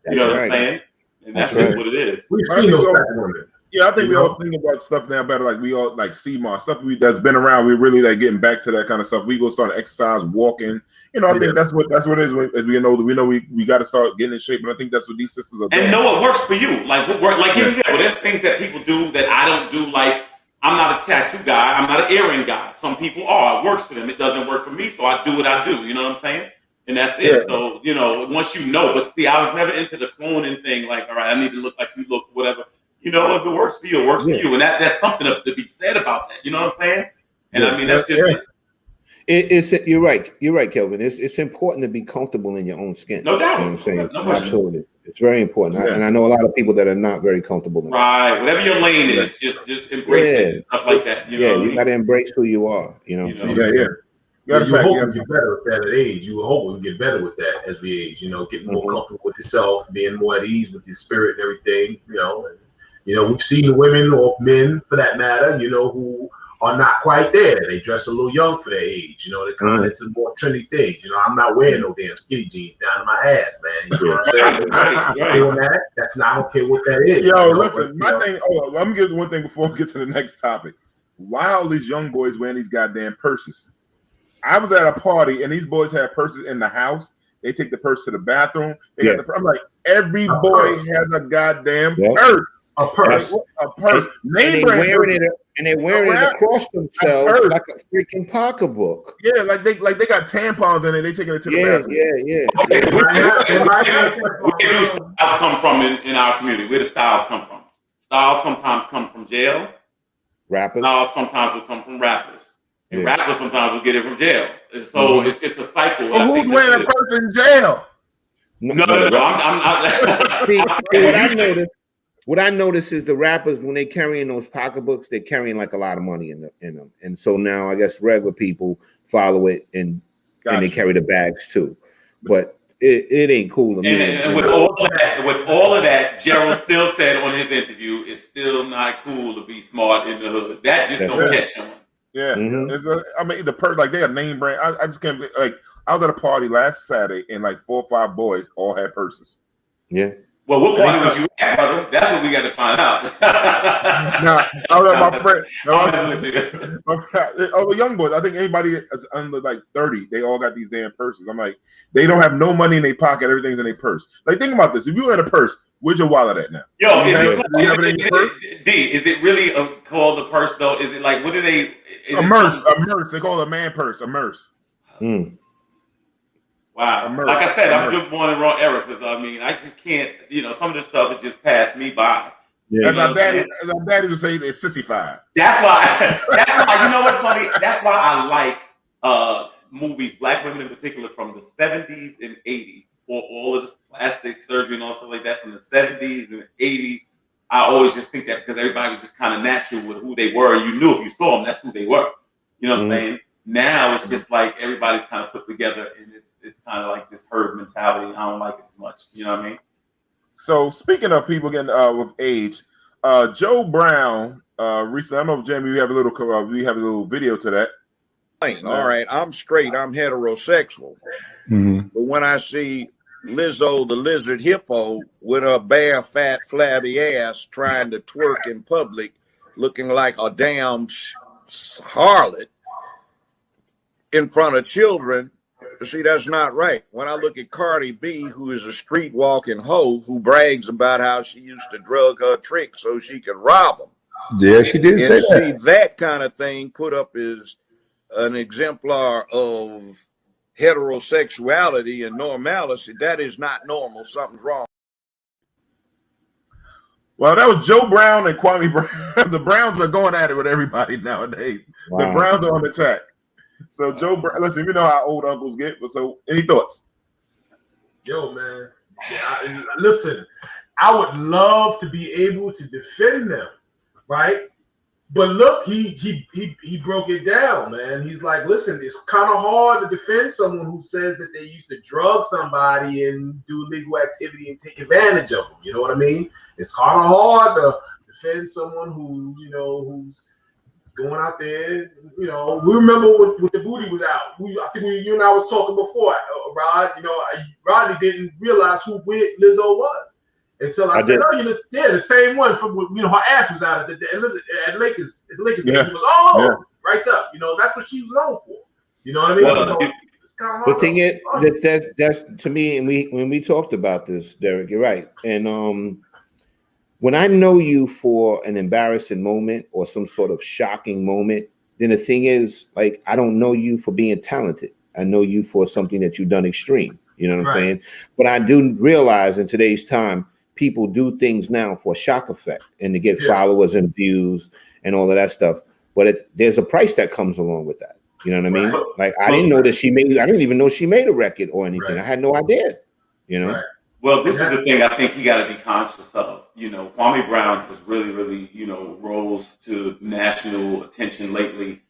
You know what I'm saying? And that's just what it is. We've seen those type of women. Yeah, I think we all think about stuff now better. Like we all like CMOS stuff that's been around. We're really like getting back to that kind of stuff. We go start exercise, walking. You know, I think that's what it is. As we get older, we know we got to start getting in shape, and I think that's what these sisters are doing. And know what works for you. Like what work. Like there's things that people do that I don't do. Like I'm not a tattoo guy. I'm not an earring guy. Some people are. It works for them. It doesn't work for me, so I do what I do. You know what I'm saying? And that's it. So you know, once you know. But see, I was never into the cloning thing. Like, all right, I need to look like you look, whatever. You know, if it works for you, it works for you. And that's something to be said about that. You know what I'm saying? And I mean, that's just it. You're right, Kelvin. It's important to be comfortable in your own skin. No doubt. You know what I'm saying? No absolutely. It's very important. And I know a lot of people that are not very comfortable in right. Whatever your lane is, just embrace it and stuff like that. You know you got to embrace who you are. You know what I'm saying? You hope we get better with that at age. You hope we get better with that as we age. You know, getting more comfortable with yourself, being more at ease with your spirit and everything. You know, we've seen women or men, for that matter, you know, who are not quite there. They dress a little young for their age. You know, they're kind of into more trendy things. You know, I'm not wearing no damn skinny jeans down to my ass, man. You know what I'm saying? Doing that, that's not okay what that is. Listen, my thing. I'm gonna give one thing before we get to the next topic. Why all these young boys wearing these goddamn purses? I was at a party and these boys had purses in the house. They take the purse to the bathroom. They got I'm like, every boy has a goddamn purse. A purse. A purse. And they're wearing it across themselves like a freaking pocketbook. Yeah, like they got tampons in it. They taking it to the bathroom. Where do styles come from in our community? Where do styles come from? Styles sometimes come from jail. Rappers. Styles sometimes will come from rappers. And rappers sometimes will get it from jail. And so it's just a cycle. Well, who's wearing a purse in jail? No. I'm not. See, what I noticed is the rappers, when they carrying those pocketbooks, they're carrying like a lot of money in them. And so now I guess regular people follow it and they carry the bags too. But it ain't cool to me. And with all of that, Gerald still said on his interview, it's still not cool to be smart in the hood. That just don't catch him. Yeah, I mean the purse, like they have name brand. I just can't like. I was at a party last Saturday and like 4 or 5 boys all had purses. Yeah. Well, what party was you at, brother? That's what we got to find out. Nah, I was at my friend. The young boys. I think anybody is under like 30, they all got these damn purses. I'm like, they don't have no money in their pocket. Everything's in their purse. Like, think about this. If you had a purse, where's your wallet at now? Yo, is it really called a purse though? Is it like, what do they? A merce. They call it a man purse. A merce. Wow. Like I said, I'm just born in wrong era because I mean, I just can't, some of this stuff it just passed me by. Yeah. As our daddy would say, it's sissified. That's why, you know what's funny? That's why I like movies, black women in particular, from the 70s and 80s, before all of this plastic surgery and all stuff like that, from the 70s and 80s. I always just think that because everybody was just kind of natural with who they were. You knew if you saw them, that's who they were. You know what I'm saying? Now it's just like everybody's kind of put together and it's kind of like this herd mentality. I don't like it as much. You know what I mean? So speaking of people getting with age, Joe Brown recently, I don't know if Jamie, we have a little video to that. All right, I'm straight, I'm heterosexual. But when I see Lizzo the lizard hippo with her bare fat flabby ass trying to twerk in public looking like a damn harlot in front of children, see, that's not right. When I look at Cardi B, who is a street walking hoe who brags about how she used to drug her tricks so she could rob them. Yeah, she did say that. See, that kind of thing put up as an exemplar of heterosexuality and normalcy. That is not normal. Something's wrong. Well, that was Joe Brown and Kwame Brown. The Browns are going at it with everybody nowadays. Wow. The Browns are on attack. So Joe Brown, listen, you know how old uncles get. But so, any thoughts? Yo, man. Yeah, listen, I would love to be able to defend them, right? But look, he broke it down, man. He's like, listen, it's kind of hard to defend someone who says that they used to drug somebody and do illegal activity and take advantage of them. You know what I mean? It's kind of hard to defend someone who, who's going out there. We remember when the booty was out. I think you and I was talking before, Rod. Rodney didn't realize who Lizzo was. Until I said, the same one from her ass was out at Lakers. The Lakers game. He was right up. That's what she was known for. You know what I mean? Well, it's kind of hard. The thing is that's to me, and when we talked about this, Derek, you're right. And when I know you for an embarrassing moment or some sort of shocking moment, then the thing is, like, I don't know you for being talented. I know you for something that you've done extreme. You know what I'm saying? But I do realize in today's time, people do things now for shock effect and to get followers and views and all of that stuff. But there's a price that comes along with that. You know what I mean? Right. Like I didn't know that I didn't even know she made a record or anything. Right. I had no idea. Right. Well, this is the thing I think you got to be conscious of. Kwame Brown has really, really, rose to national attention lately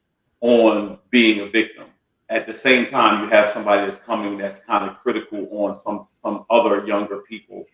on being a victim. At the same time, you have somebody that's coming that's kind of critical on some other younger people.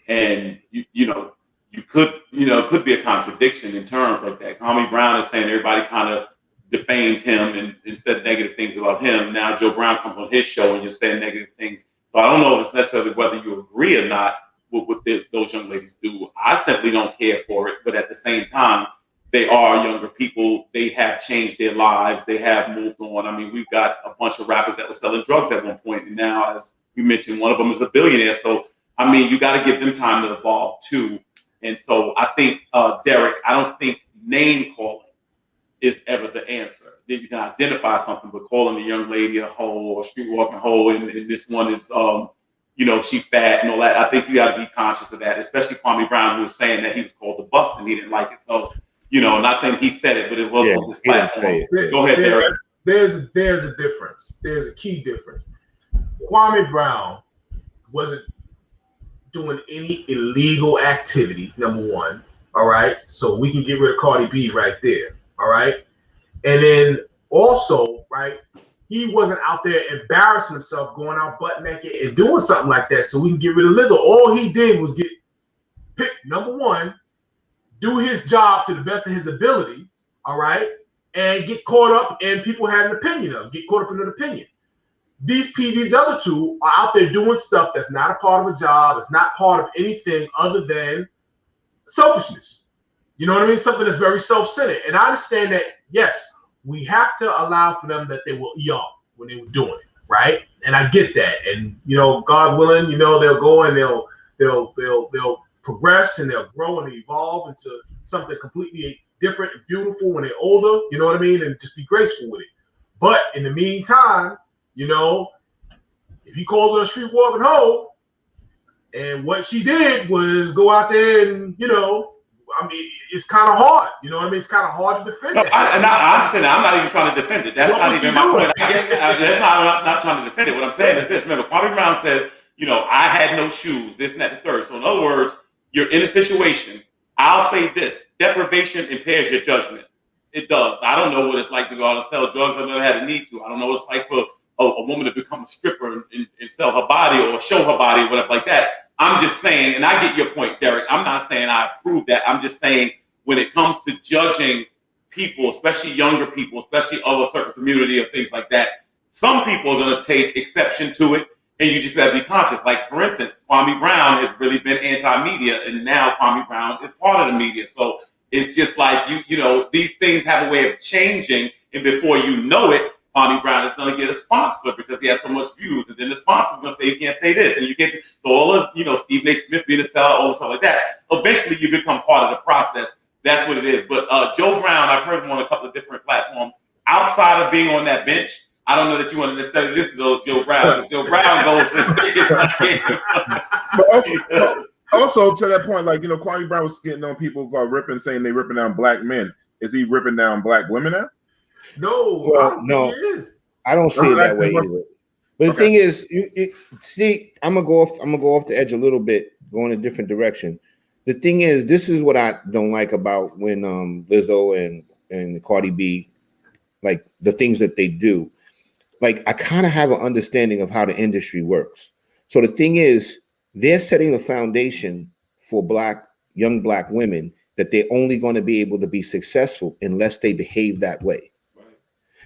And it could be a contradiction in terms like that. Kwame Brown is saying everybody kind of defamed him and said negative things about him. Now Joe Brown comes on his show and you're saying negative things. So I don't know if it's necessarily whether you agree or not with what those young ladies do. I simply don't care for it. But at the same time, they are younger people. They have changed their lives. They have moved on. I mean, we've got a bunch of rappers that were selling drugs at one point, and now, as you mentioned, one of them is a billionaire. So I mean, you got to give them time to evolve too. And so I think, Derik, I don't think name calling is ever the answer. Then you can identify something, but calling a young lady a hoe or streetwalking hoe, and this one is, she fat and all that. I think you got to be conscious of that, especially Kwame Brown, who was saying that he was called the bust and he didn't like it. So, not saying he said it, but it was on his platform. Go ahead, Derik. There's a difference. There's a key difference. Kwame Brown wasn't doing any illegal activity, number one. All right. So we can get rid of Cardi B right there. All right. And then also, right, he wasn't out there embarrassing himself, going out butt naked and doing something like that. So we can get rid of Lizzo. All he did was get picked, number one, do his job to the best of his ability. All right. And get caught up, and people had an opinion of him, get caught up in an opinion. These other two are out there doing stuff that's not a part of a job. It's not part of anything other than selfishness. You know what I mean? Something that's very self-centered. And I understand that, yes, we have to allow for them that they were young when they were doing it, right? And I get that. And, God willing, they'll go and they'll progress and they'll grow and evolve into something completely different and beautiful when they're older, you know what I mean? And just be graceful with it. But in the meantime, if he calls her a streetwalking hoe, and what she did was go out there and, it's kind of hard. You know what I mean? It's kind of hard to defend that. I understand that. I'm not even trying to defend it. That's not even my point. That's not trying to defend it. What I'm saying is this. Remember, Kwame Brown says, I had no shoes, this and that, the third. So in other words, you're in a situation. I'll say this: deprivation impairs your judgment. It does. I don't know what it's like to go out and sell drugs. I've never had a need to. I don't know what it's like for a woman to become a stripper and sell her body or show her body or whatever like that. I'm just saying, and I get your point, Derik. I'm not saying I approve that. I'm just saying when it comes to judging people, especially younger people, especially of a certain community or things like that, some people are going to take exception to it, and you just got to be conscious. Like, for instance, Kwame Brown has really been anti-media, and now Kwame Brown is part of the media. So it's just like, these things have a way of changing, and before you know it, Kwame Brown is going to get a sponsor because he has so much views, and then the sponsor's going to say, you can't say this, and you get, so all of, Stephen A. Smith being a seller, all the stuff like that. Eventually, you become part of the process. That's what it is. But Joe Brown, I've heard him on a couple of different platforms. Outside of being on that bench, I don't know that you want to necessarily listen to Joe Brown, because Joe Brown goes. But also to that point, like, Kwame Brown was getting on people saying they ripping down black men. Is he ripping down black women now? No, well, no, I don't see it that way either. But the thing is, see, I'm gonna go off the edge a little bit, going a different direction. The thing is, this is what I don't like about when Lizzo and Cardi B, like the things that they do. Like, I kind of have an understanding of how the industry works. So the thing is, they're setting the foundation for young black women that they're only going to be able to be successful unless they behave that way.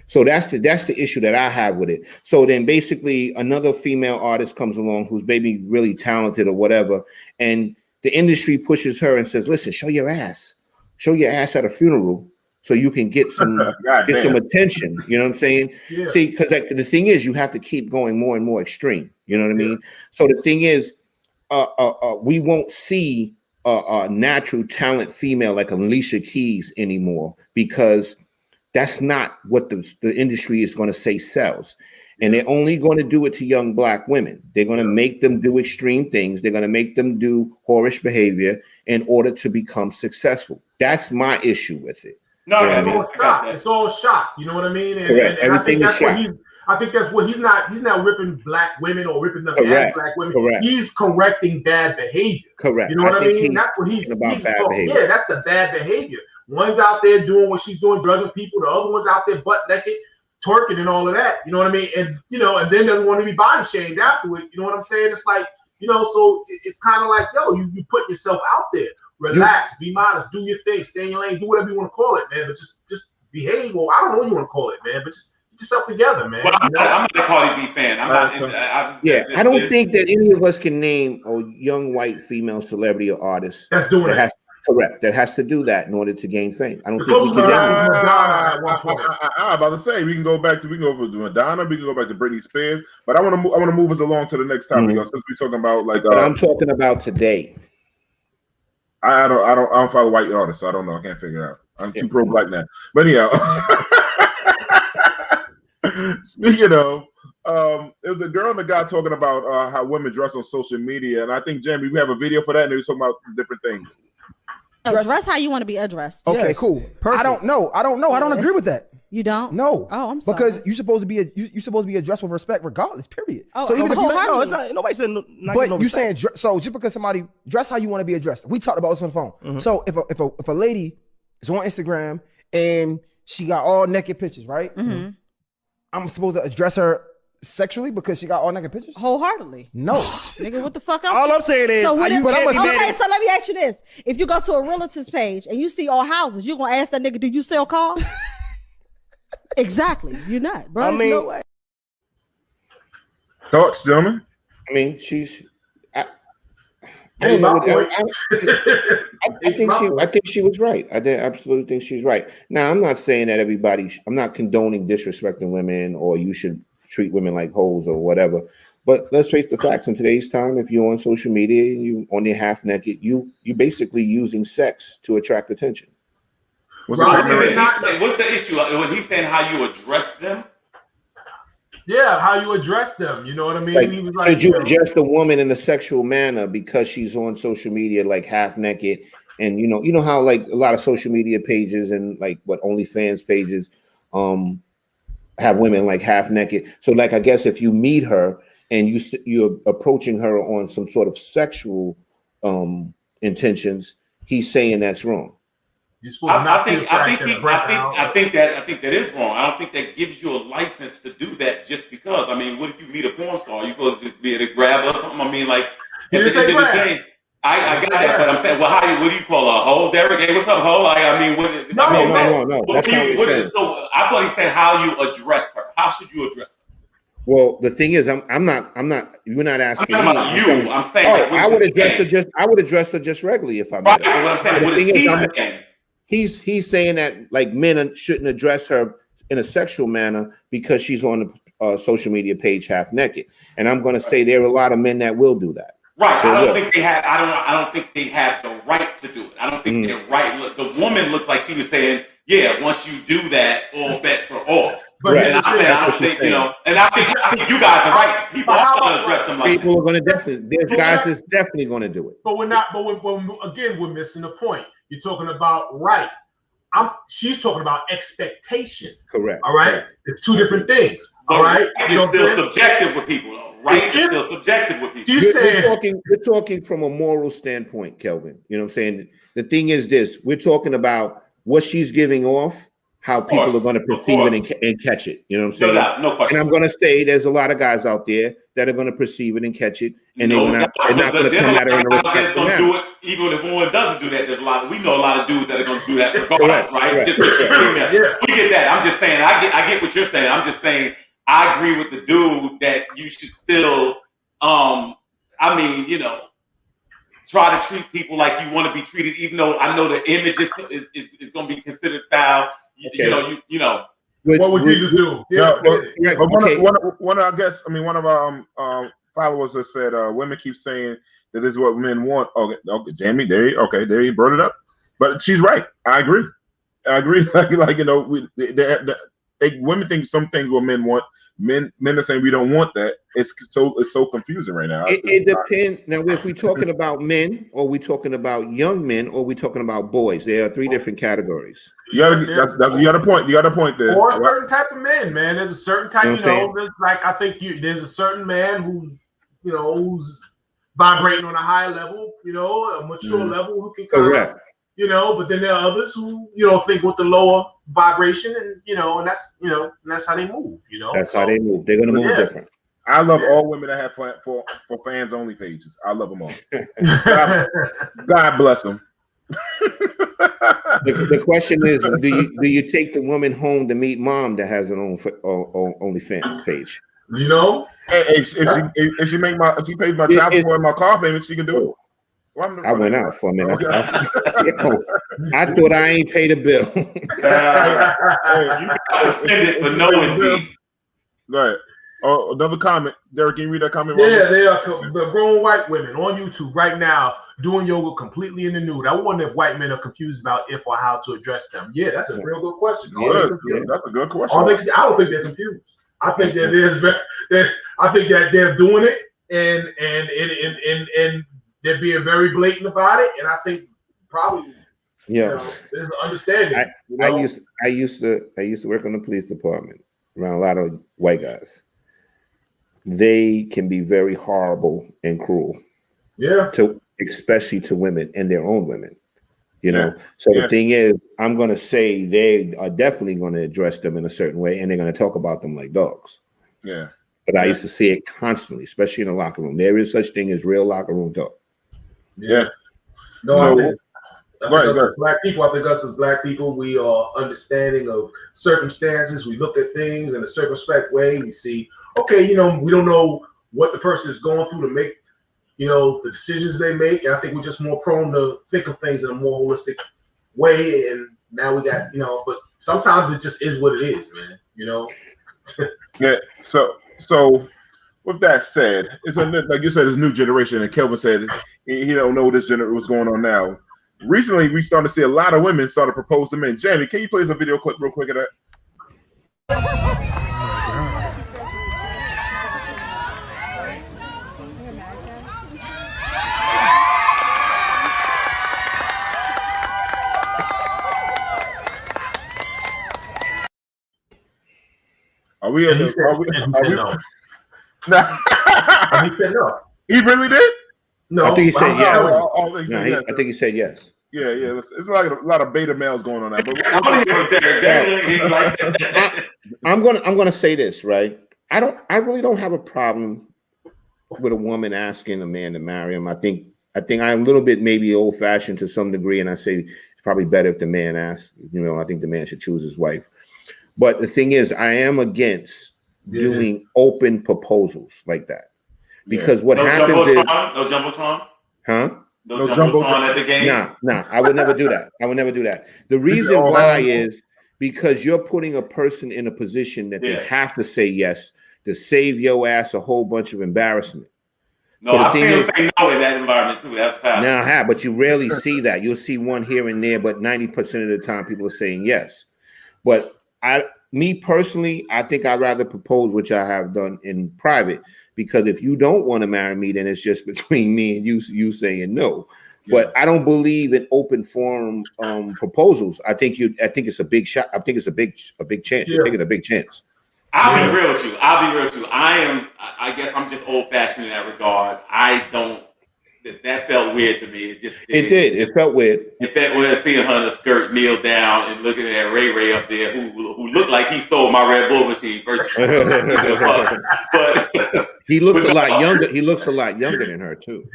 So that's the issue that I have with it. So then basically another female artist comes along who's maybe really talented or whatever, and the industry pushes her and says, listen, show your ass at a funeral so you can get some some attention. You know what I'm saying? Yeah. See, because the thing is, you have to keep going more and more extreme. You know what I mean? So the thing is, we won't see a natural talent female like Alicia Keys anymore, because that's not what the industry is going to say sells. And they're only going to do it to young black women. They're going to make them do extreme things. They're going to make them do whorish behavior in order to become successful. That's my issue with it. No, it's all shock. You know what I mean? And, correct. And everything is shock. I think that's what he's not ripping black women or ripping them as black women. Correct. He's correcting bad behavior. Correct. You know what I mean? That's what he's talking. Yeah, that's the bad behavior. One's out there doing what she's doing, drugging people. The other one's out there butt naked, twerking and all of that. You know what I mean? And and then doesn't want to be body shamed afterward. You know what I'm saying? It's like, so it's kind of like, you put yourself out there. Relax, be modest, do your thing, stay in your lane, do whatever you want to call it, man. But just behave. Well, I don't know what you want to call it, man. But just get yourself together, man. Well, I'm not a Cardi B fan. I don't think that any of us can name a young white female celebrity or artist that's doing that. That has to do that in order to gain fame. I don't think we can. I'm about to say we can go over to Madonna. We can go back to Britney Spears. But I want to move us along to the next topic, since we're talking about like. But I'm talking about today. I don't follow white artists, so I don't know. I can't figure it out. I'm too pro black now. But anyhow, speaking of, there was a girl and a guy talking about how women dress on social media, and I think Jamie, we have a video for that, and they were talking about different things. Dress how you want to be addressed. Okay, Yes. cool. Perfect. I don't know. I don't agree with that. You don't? No. Oh, I'm sorry. Because you're supposed to be you're supposed to be addressed with respect regardless. Period. Oh, so even if you, No, it's not. Nobody said not but no you respect. saying so just because somebody dress how you want to be addressed. We talked about this on the phone. So if a lady is on Instagram and she got all naked pictures, right? I'm supposed to address her sexually because she got all naked pictures? Wholeheartedly. No. Nigga, what the fuck else? All I'm saying is, So are what you if, But I'm can't be a- mad okay, at- so let me ask you this. If you go to a realtor's page and you see all houses, you gonna ask that nigga, do you sell cars? Exactly. You're not, bro. I There's mean- no way. Thoughts, gentlemen? I mean, she's. I Hey, don't know. my point. I think she was right. I did absolutely think she's right. Now, I'm not saying that I'm not condoning disrespecting women or you should treat women like hoes or whatever. But let's face the facts. In today's time, if you're on social media, you on your half naked, you basically using sex to attract attention. What's Right. What's the issue when he's saying how you address them? Yeah, how you address them. You know what I mean? Like, He was like, should you you know, address a woman in a sexual manner because she's on social media like half naked? And you know how like a lot of social media pages and like what OnlyFans pages have women like half naked. So like I guess if you meet her and you're approaching her on some sort of sexual intentions, he's saying that's wrong. you're supposed to I not think feel fact and breast out. that is wrong. I don't think that gives you a license to do that just because. I mean, what if you meet a porn star? You supposed to just be able to grab her or something? I mean, like He at didn't the say end of the grab. day, I got that, but I'm saying, well, what do you call a hoe, Derek? Hey, what's up, hoe? I mean, what? No, I mean, No. what That's not what what I'm is, so I thought he said how you address her. How should you address her? Well, the thing is, I'm not. You're not I'm asking talking me. about you. I'm saying, like, I would address her saying? I would address her just regularly if I Right, met but her. what I'm saying, The what is thing is, he saying? He's saying that like men shouldn't address her in a sexual manner because she's on the social media page half naked. And I'm going to say there are a lot of men that will do that. Right. They I don't will. think they have. I don't think they have the right to do it. I don't think they're right. Look, the woman looks like she was saying, "Yeah, once you do that, all bets are off." But Right. And I said, I don't think, you know, and I think you guys are right. People But how are going to about- address them like People that. are going to definitely. There's guys that's definitely going to do it. But we're not. But again, we're missing the point. You're talking about right. She's talking about expectation. Correct. All right, it's two different things. But All right, right you know is what I'm still saying? subjective with people, though. Right is still subjective with people. She's saying, We're talking from a moral standpoint, Kelvin. You know what I'm saying? The thing is this: we're talking about what she's giving off, how people are going to perceive it and catch it. You know what I'm saying? No doubt, no question. And I'm going to say there's a lot of guys out there that are going to perceive it and catch it, and they're not going to come at her in a respectful going to manner. do it, even if one doesn't do that. There's a lot. We know a lot of dudes that are going to do that regardless, Correct, right? correct, Just because she's female. Yeah. We get that. I'm just saying. I get what you're saying. I'm just saying. I agree with the dude that you should still. I mean, you know, try to treat people like you want to be treated, even though I know the image is going to be considered foul. Okay. You know. what would Jesus do? Yeah, but Okay. one of our followers has said women keep saying that this is what men want. Okay, Jamie, there you brought it up. But she's right. I agree. Like you know, women think some things what men want. Men are saying we don't want that. It's so confusing right now. It depends. Now, if we're talking about men, or we talking about young men, or we talking about boys, there are three different categories. You got a point. You got a point there. Or a certain type of men, man. There's a certain type, You know what I'm saying? there's like I think there's a certain man who's vibrating on a high level, a mature level who can Correct. but then there are others who, think with the lower vibration and that's how they move, That's how they move. They're gonna move different. I love all women that have for fans only pages. I love them all. God bless them. The question is, do you take the woman home to meet mom that has an OnlyFans page? Hey, if she pays my child support and my car payment, she can do it. I went out for a minute. Okay. I thought I ain't paid a bill. You got offended for knowing me. Go ahead. Oh, another comment. Derek, can you read that comment? Yeah, they are the grown white women on YouTube right now doing yoga completely in the nude. I wonder if white men are confused about if or how to address them. Yeah, that's a real good question. That's a good question. I don't think they're confused. I think I think that they're doing it and they're being very blatant about it. And I think probably there's an understanding. I used to work on the police department around a lot of white guys. They can be very horrible and cruel. Yeah. Especially to women and their own women. You know. So the thing is, I'm gonna say they are definitely gonna address them in a certain way, and they're gonna talk about them like dogs. Yeah. But I used to see it constantly, especially in the locker room. There is such thing as real locker room talk. Yeah. No, I think as black people, I think us as black people, we are understanding of circumstances. We look at things in a circumspect way. We see, okay, we don't know what the person is going through to make, the decisions they make. And I think we're just more prone to think of things in a more holistic way. And now we got, but sometimes it just is what it is, man. Yeah. So with that said, it's like you said, it's a new generation, and Kelvin said he don't know what's going on now. Recently, we started to see a lot of women start to propose to men. Jamie, can you play us a video clip real quick of that? Are we? He said no. He said no. He really did? No, I think he said yes. I think he said yes. Yeah. It's like a lot of beta males going on that. But I'm gonna say this, right? I really don't have a problem with a woman asking a man to marry him. I think I'm a little bit maybe old fashioned to some degree, and I say it's probably better if the man asks. I think the man should choose his wife. But the thing is, I am against doing open proposals like that. Because what happens is no jumbotron, huh? No jumbotron at the game. Nah. I would never do that. The reason why is because you're putting a person in a position that they have to say yes to save your ass a whole bunch of embarrassment. No, I still say no in that environment too. That's fast. But you rarely see that. You'll see one here and there, but 90% of the time people are saying yes. But me personally, I think I'd rather propose, which I have done in private, because if you don't want to marry me, then it's just between me and you saying no. Yeah. But I don't believe in open forum proposals. I think it's a big shot. I think it's a big chance. You're taking a big chance. I'll be real with you. I guess I'm just old fashioned in that regard. That felt weird to me. It did. It felt weird. It felt weird seeing her in a skirt kneel down and looking at Ray up there, who looked like he stole my Red Bull machine first. But he looks a lot younger. He looks a lot younger than her too.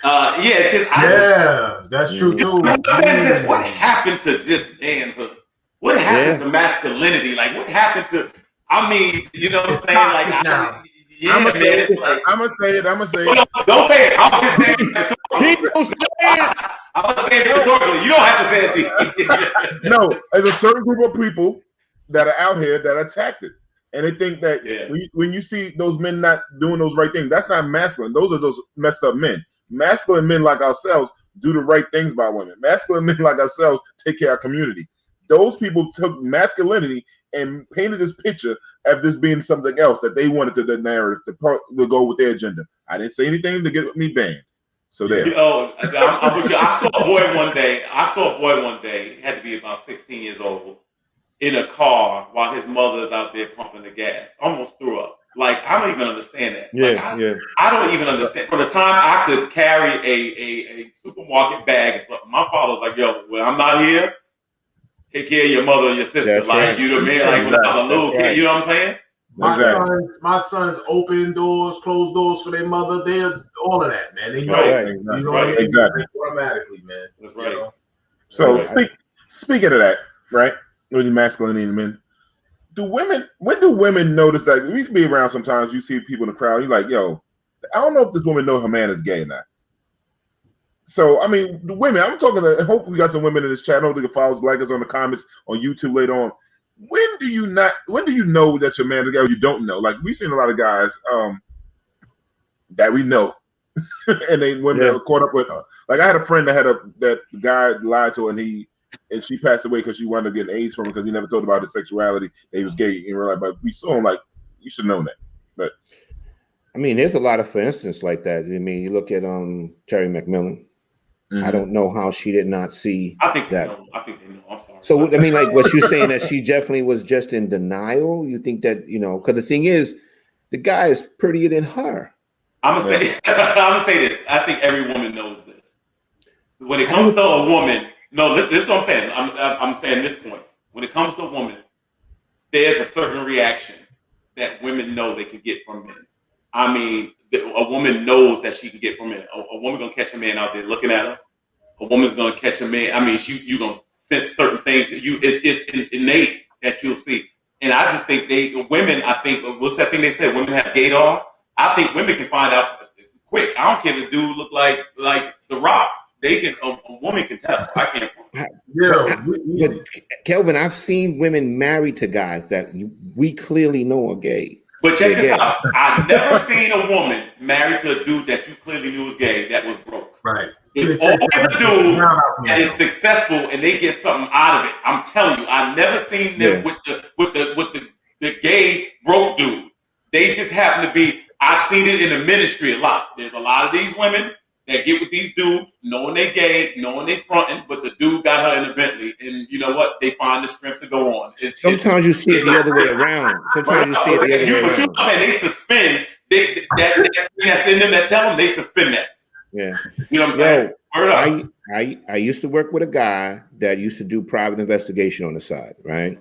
That's true too. What happened to just manhood? What happened to masculinity? Like, what happened to? I mean, you know what I'm saying? Like, I'm gonna say it. Don't say it. I'm just saying it. I'm gonna say it rhetorically. You don't have to say it. No, there's a certain group of people that are out here that are attacked it, and they think that when you see those men not doing those right things, that's not masculine. Those are those messed up men. Masculine men like ourselves do the right things by women. Masculine men like ourselves take care of our community. Those people took masculinity and painted this picture of this being something else that they wanted to the narrative to go with their agenda. I didn't say anything to get me banned. So there. I'm with you. I saw a boy one day. He had to be about 16 years old in a car while his mother is out there pumping the gas. Almost threw up. Like, I don't even understand that. I don't even understand. For the time I could carry a supermarket bag and stuff, my father was like, "Yo, when I'm not here, take care of your mother and your sister." That's like right. You the man, like when I was a little kid. You know what I'm saying? My sons open doors, close doors for their mother. They're all of that, man. They know it. You know what I mean? Exactly. Automatically, man. That's right. So speaking of that, right? With the masculinity in men, when do women notice that? We be around sometimes, you see people in the crowd, you're like, yo, I don't know if this woman knows her man is gay or not. So, I mean, the women, I'm talking to, I hope we got some women in this chat. I know they can follow us, like us on the comments on YouTube later on. when do you know that your man is gay or you don't know? Like we've seen a lot of guys that we know and they women that were caught up with her. Like I had a friend that that the guy lied to her and she passed away because she wound up getting AIDS from him because he never told about his sexuality. That he was gay in real life. But we saw him like you should know that. But I mean, there's a lot of for instance like that. I mean, you look at Terry McMillan. Mm-hmm. I don't know how she did not see I think that. I think they know. I'm sorry. So I mean, like what you're saying that she definitely was just in denial. You think that because the thing is, the guy is prettier than her. I'm gonna say this. I think every woman knows this. When it comes to a woman, no, this is what I'm saying. I'm saying this point. When it comes to a woman, there's a certain reaction that women know they can get from men. I mean, a woman knows that she can get from men. A woman gonna catch a man out there looking at her. A woman's gonna catch a man. I mean, you gonna sense certain things. It's just innate that you'll see. And I just think women. I think what's that thing they said? Women have gaydar. I think women can find out quick. I don't care if the dude look like The Rock. They can. A woman can tell. I can't. But Kelvin, I've seen women married to guys that we clearly know are gay. But check this out. I've never seen a woman married to a dude that you clearly knew was gay that was broke. Right. It's always a dude that is successful and they get something out of it. I'm telling you, I've never seen them with the gay broke dude. They just happen to be. I've seen it in the ministry a lot. There's a lot of these women that get with these dudes, knowing they gay, knowing they fronting, but the dude got her in a Bentley, and you know what? They find the strength to go on. Sometimes you see it the other way around. Sometimes you see it the other way around. But you saying they suspend that's in them that tell them they suspend that. Yeah, you know what I'm saying. I used to work with a guy that used to do private investigation on the side, right?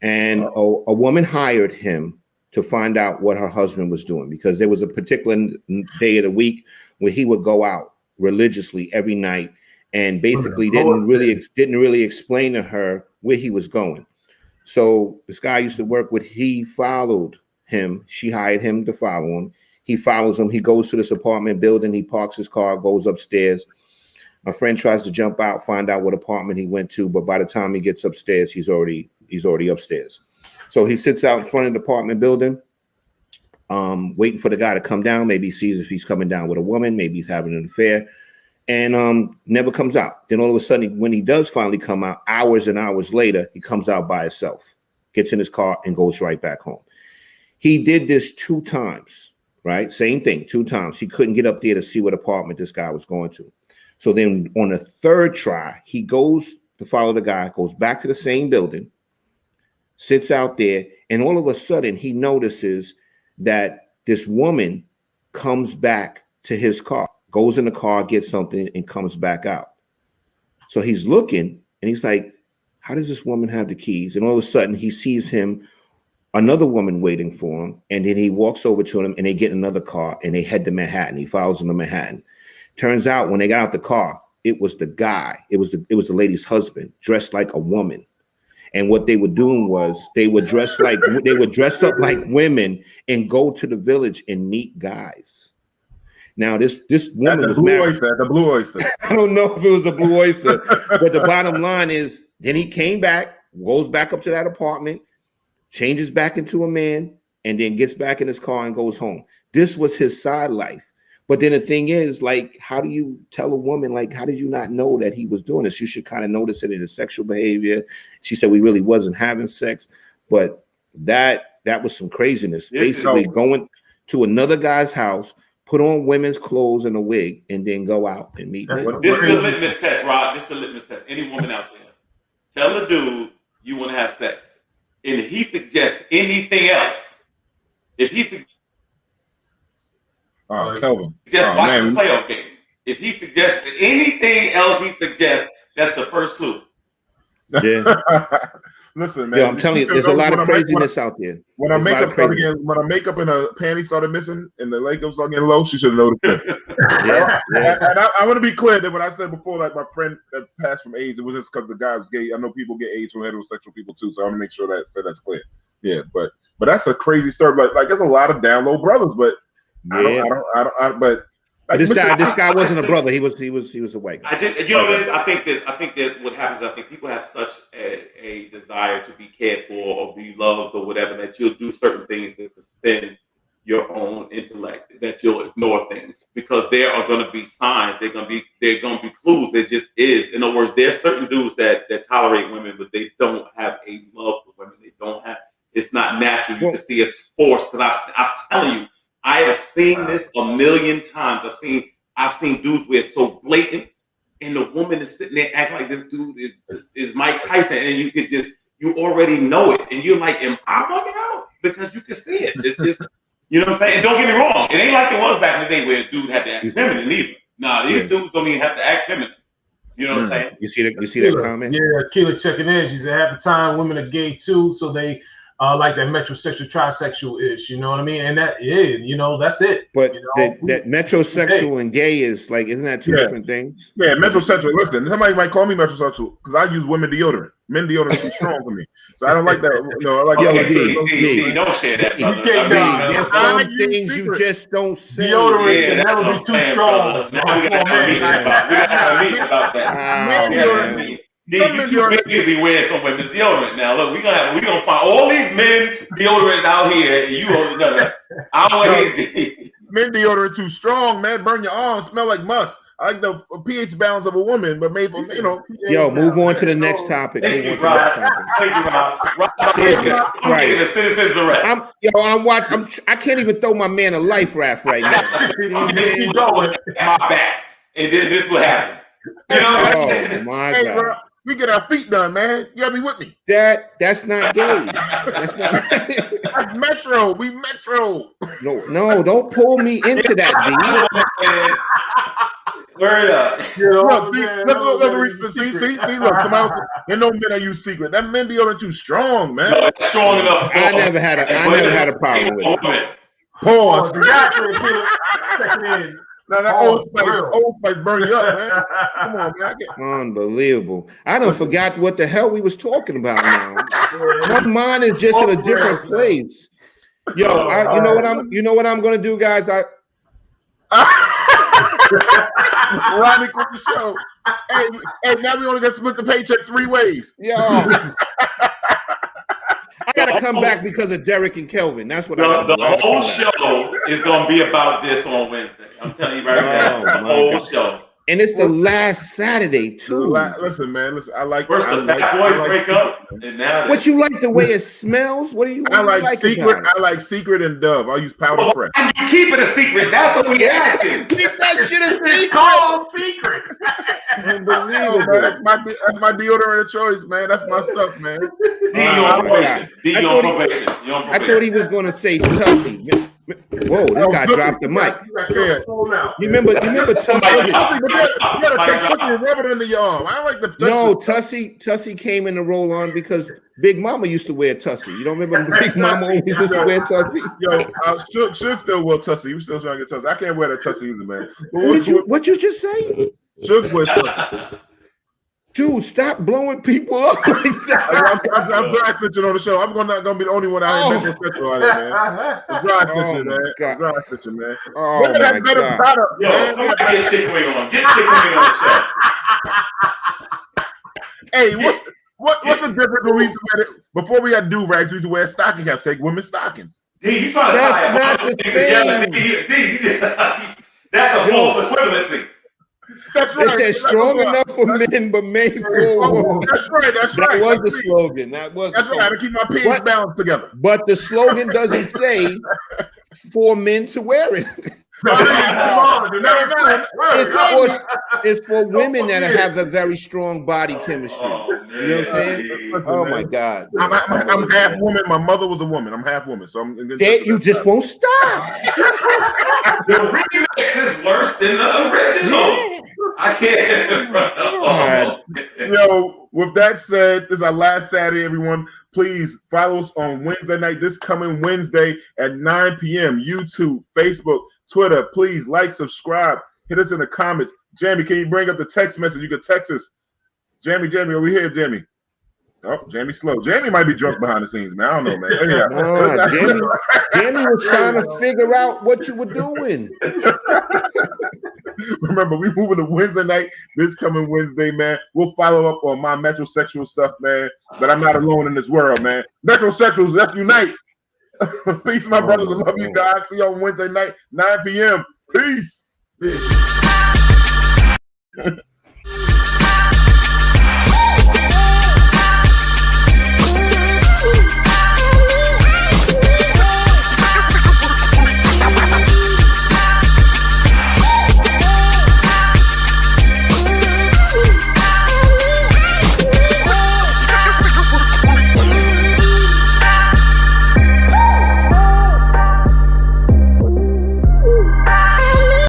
And a woman hired him to find out what her husband was doing because there was a particular day of the week where he would go out religiously every night and basically didn't really explain to her where he was going. So this guy I used to work with, he followed him. She hired him to follow him. He follows him. He goes to this apartment building. He parks his car, goes upstairs. My friend tries to jump out, find out what apartment he went to, but by the time he gets upstairs, he's already upstairs. So he sits out in front of the apartment building, waiting for the guy to come down. Maybe he sees if he's coming down with a woman. Maybe he's having an affair, and never comes out. Then all of a sudden, when he does finally come out, hours and hours later, he comes out by himself, gets in his car, and goes right back home. He did this 2 times, right? Same thing, 2 times. He couldn't get up there to see what apartment this guy was going to. So then on the 3rd try, he goes to follow the guy, goes back to the same building, sits out there, and all of a sudden he notices that this woman comes back to his car, goes in the car, gets something, and comes back out. So he's looking, and he's like, how does this woman have the keys? And all of a sudden he sees another woman waiting for him, and then he walks over to him, and they get another car, and they head to Manhattan. He follows him to Manhattan. Turns out when they got out the car, it was the guy. It was the lady's husband, dressed like a woman. And what they were doing was they would dress up like women and go to the village and meet guys. Now this woman was married. The Blue Oyster. I don't know if it was the Blue Oyster, but the bottom line is, then he came back, goes back up to that apartment, changes back into a man, and then gets back in his car and goes home. This was his side life. But then the thing is, like, how do you tell a woman, like, how did you not know that he was doing this? You should kind of notice it in his sexual behavior. She said we really wasn't having sex, but that was some craziness. Basically going to another guy's house, put on women's clothes and a wig, and then go out and meet. This is the litmus test, Rod. This is the litmus test. Any woman out there, tell a dude you want to have sex, and if he suggests anything else, Kelvin. Just watch the playoff game. If he suggests anything else, that's the first clue. Yeah. Listen, man. Yeah, I'm telling you, there's a lot of craziness out there. When our makeup and her panties started missing and the Lakers started getting low, she should have noticed it. And I want to be clear that when I said before, like my friend that passed from AIDS, it was just because the guy was gay. I know people get AIDS from heterosexual people too, so I want to make sure that's clear. Yeah, but that's a crazy story. Like there's a lot of down low brothers, but I don't. But Like This Mr. guy wasn't a brother. He was a white guy. You know what it is? I think there's what happens. I think people have such a desire to be cared for or be loved or whatever that you'll do certain things to suspend your own intellect, that you'll ignore things because there are going to be signs. They're going to be clues. There just is. In other words, there's certain dudes that tolerate women, but they don't have a love for women. They don't have. It's not natural. You can see it's forced. Because I'm telling you, I have seen this a million times. I've seen dudes where it's so blatant, and the woman is sitting there acting like this dude is Mike Tyson, and you already know it, and you're like, am I bugging out? Because you can see it. It's just, you know what I'm saying? And don't get me wrong, it ain't like it was back in the day where a dude had to act feminine either. Nah, these dudes don't even have to act feminine. You know what I'm saying? You see that comment? Yeah, Keela checking in. She said half the time women are gay too, so they like that metrosexual, trisexual ish, you know what I mean? And that's it. But you know? that metrosexual and gay is like, isn't that two different things? Yeah, metrosexual. Listen, somebody might call me metrosexual because I use women deodorant. Men deodorant is too strong for me, so I don't like that. You know, I like D, don't share that, brother. There's some things you just don't say. Deodorant should never be too strong. Now we gotta have a meeting about that. You too be wearing some women's deodorant. Now look, we're gonna find all these men deodorants out here, and you hold another. I don't want to hear men deodorant too strong, man. Burn your arms, smell like musk. I like the pH balance of a woman, but made from Yo, move on to the next topic. Thank you, Rob. I'm getting a citizen's arrest. I can't even throw my man a life raft right now. I'm going my back, and then this will happen. You know? Oh my God. Bro, we get our feet done, man. You gotta be with me. That's not gay. That's not. That's metro. We metro. No, don't pull me into that, G. Word up. Look, see, look, somebody else, there no men that use secret. That men deodorant too strong, man. No, it's strong enough. I never had a problem with it. Pause. Now that Old Spice burn you up, man. Come on, man. Unbelievable. I done forgot what the hell we was talking about now. My mind is just in a different place. Yo, you know what I'm gonna do, guys? Rodney quit the show. Hey, now we only got to split the paycheck 3 ways. Yo. I gotta come back because of Derik and Kelvin. That's what the whole show is gonna be about this on Wednesday. I'm telling you right now, the whole show. And it's the last Saturday too. Listen, man. I like. First the Fat Boys break up, and now. What you like the way it smells? What do you? I like Secret. I like Secret and Dove. I'll use Powder Fresh. And you keep it a secret. That's what we asking. Keep that shit a secret. Called secret. Unbelievable, man. That's my deodorant of choice, man. That's my stuff, man. D, you on probation. I thought he was gonna say Tussie. Whoa, this guy dropped the mic. You remember Tussie? You gotta take Tussie and rub it under your arm. I like the. No, Tussie came in the roll on because Big Mama used to wear Tussie. You don't remember Big Mama always used to wear Tussie? Yo, should still wear Tussie. You still trying to get Tussie? I can't wear that Tussie either, man. What you just say? Should wear Tussie. Dude, stop blowing people up like that. I'm dry snitching on the show. I'm not gonna be the only one out here making on it, man. I'm dry snitching, man. I'm dry snitching, man. Oh, women have better products, man. Somebody get Chick Wing on. Get Chick Wing on the show. Hey, what's the difference when we used to wear it? Before we had do-rags, we used to wear stocking caps, take women's stockings. D, you trying to That's not the same. That's a false equivalency. That's right. It says strong enough for men, but made for women. That's right. That was the slogan. That's right. To keep my pH balance together. But the slogan doesn't say for men to wear it. It's for women that have a very strong body chemistry. You know what I'm saying? Oh my God. I'm half woman. My mother was a woman. I'm half woman. So you just won't stop. The remix is worse than the original. I can't. Yo, with that said, this is our last Saturday, everyone. Please follow us on Wednesday night, this coming Wednesday at 9 p.m. YouTube, Facebook, Twitter. Please like, subscribe, hit us in the comments. Jamie, can you bring up the text message? You can text us. Jamie, over here, Jamie. Oh, Jamie slow. Jamie might be drunk behind the scenes, man. I don't know, man. Anyhow, Nah, Jamie was trying to figure out what you were doing. Remember, we moving to Wednesday night this coming Wednesday, man. We'll follow up on my metrosexual stuff, man. But I'm not alone in this world, man. Metrosexuals, let's unite. Peace, my brothers. I love you guys. See you on Wednesday night, 9 p.m. Peace.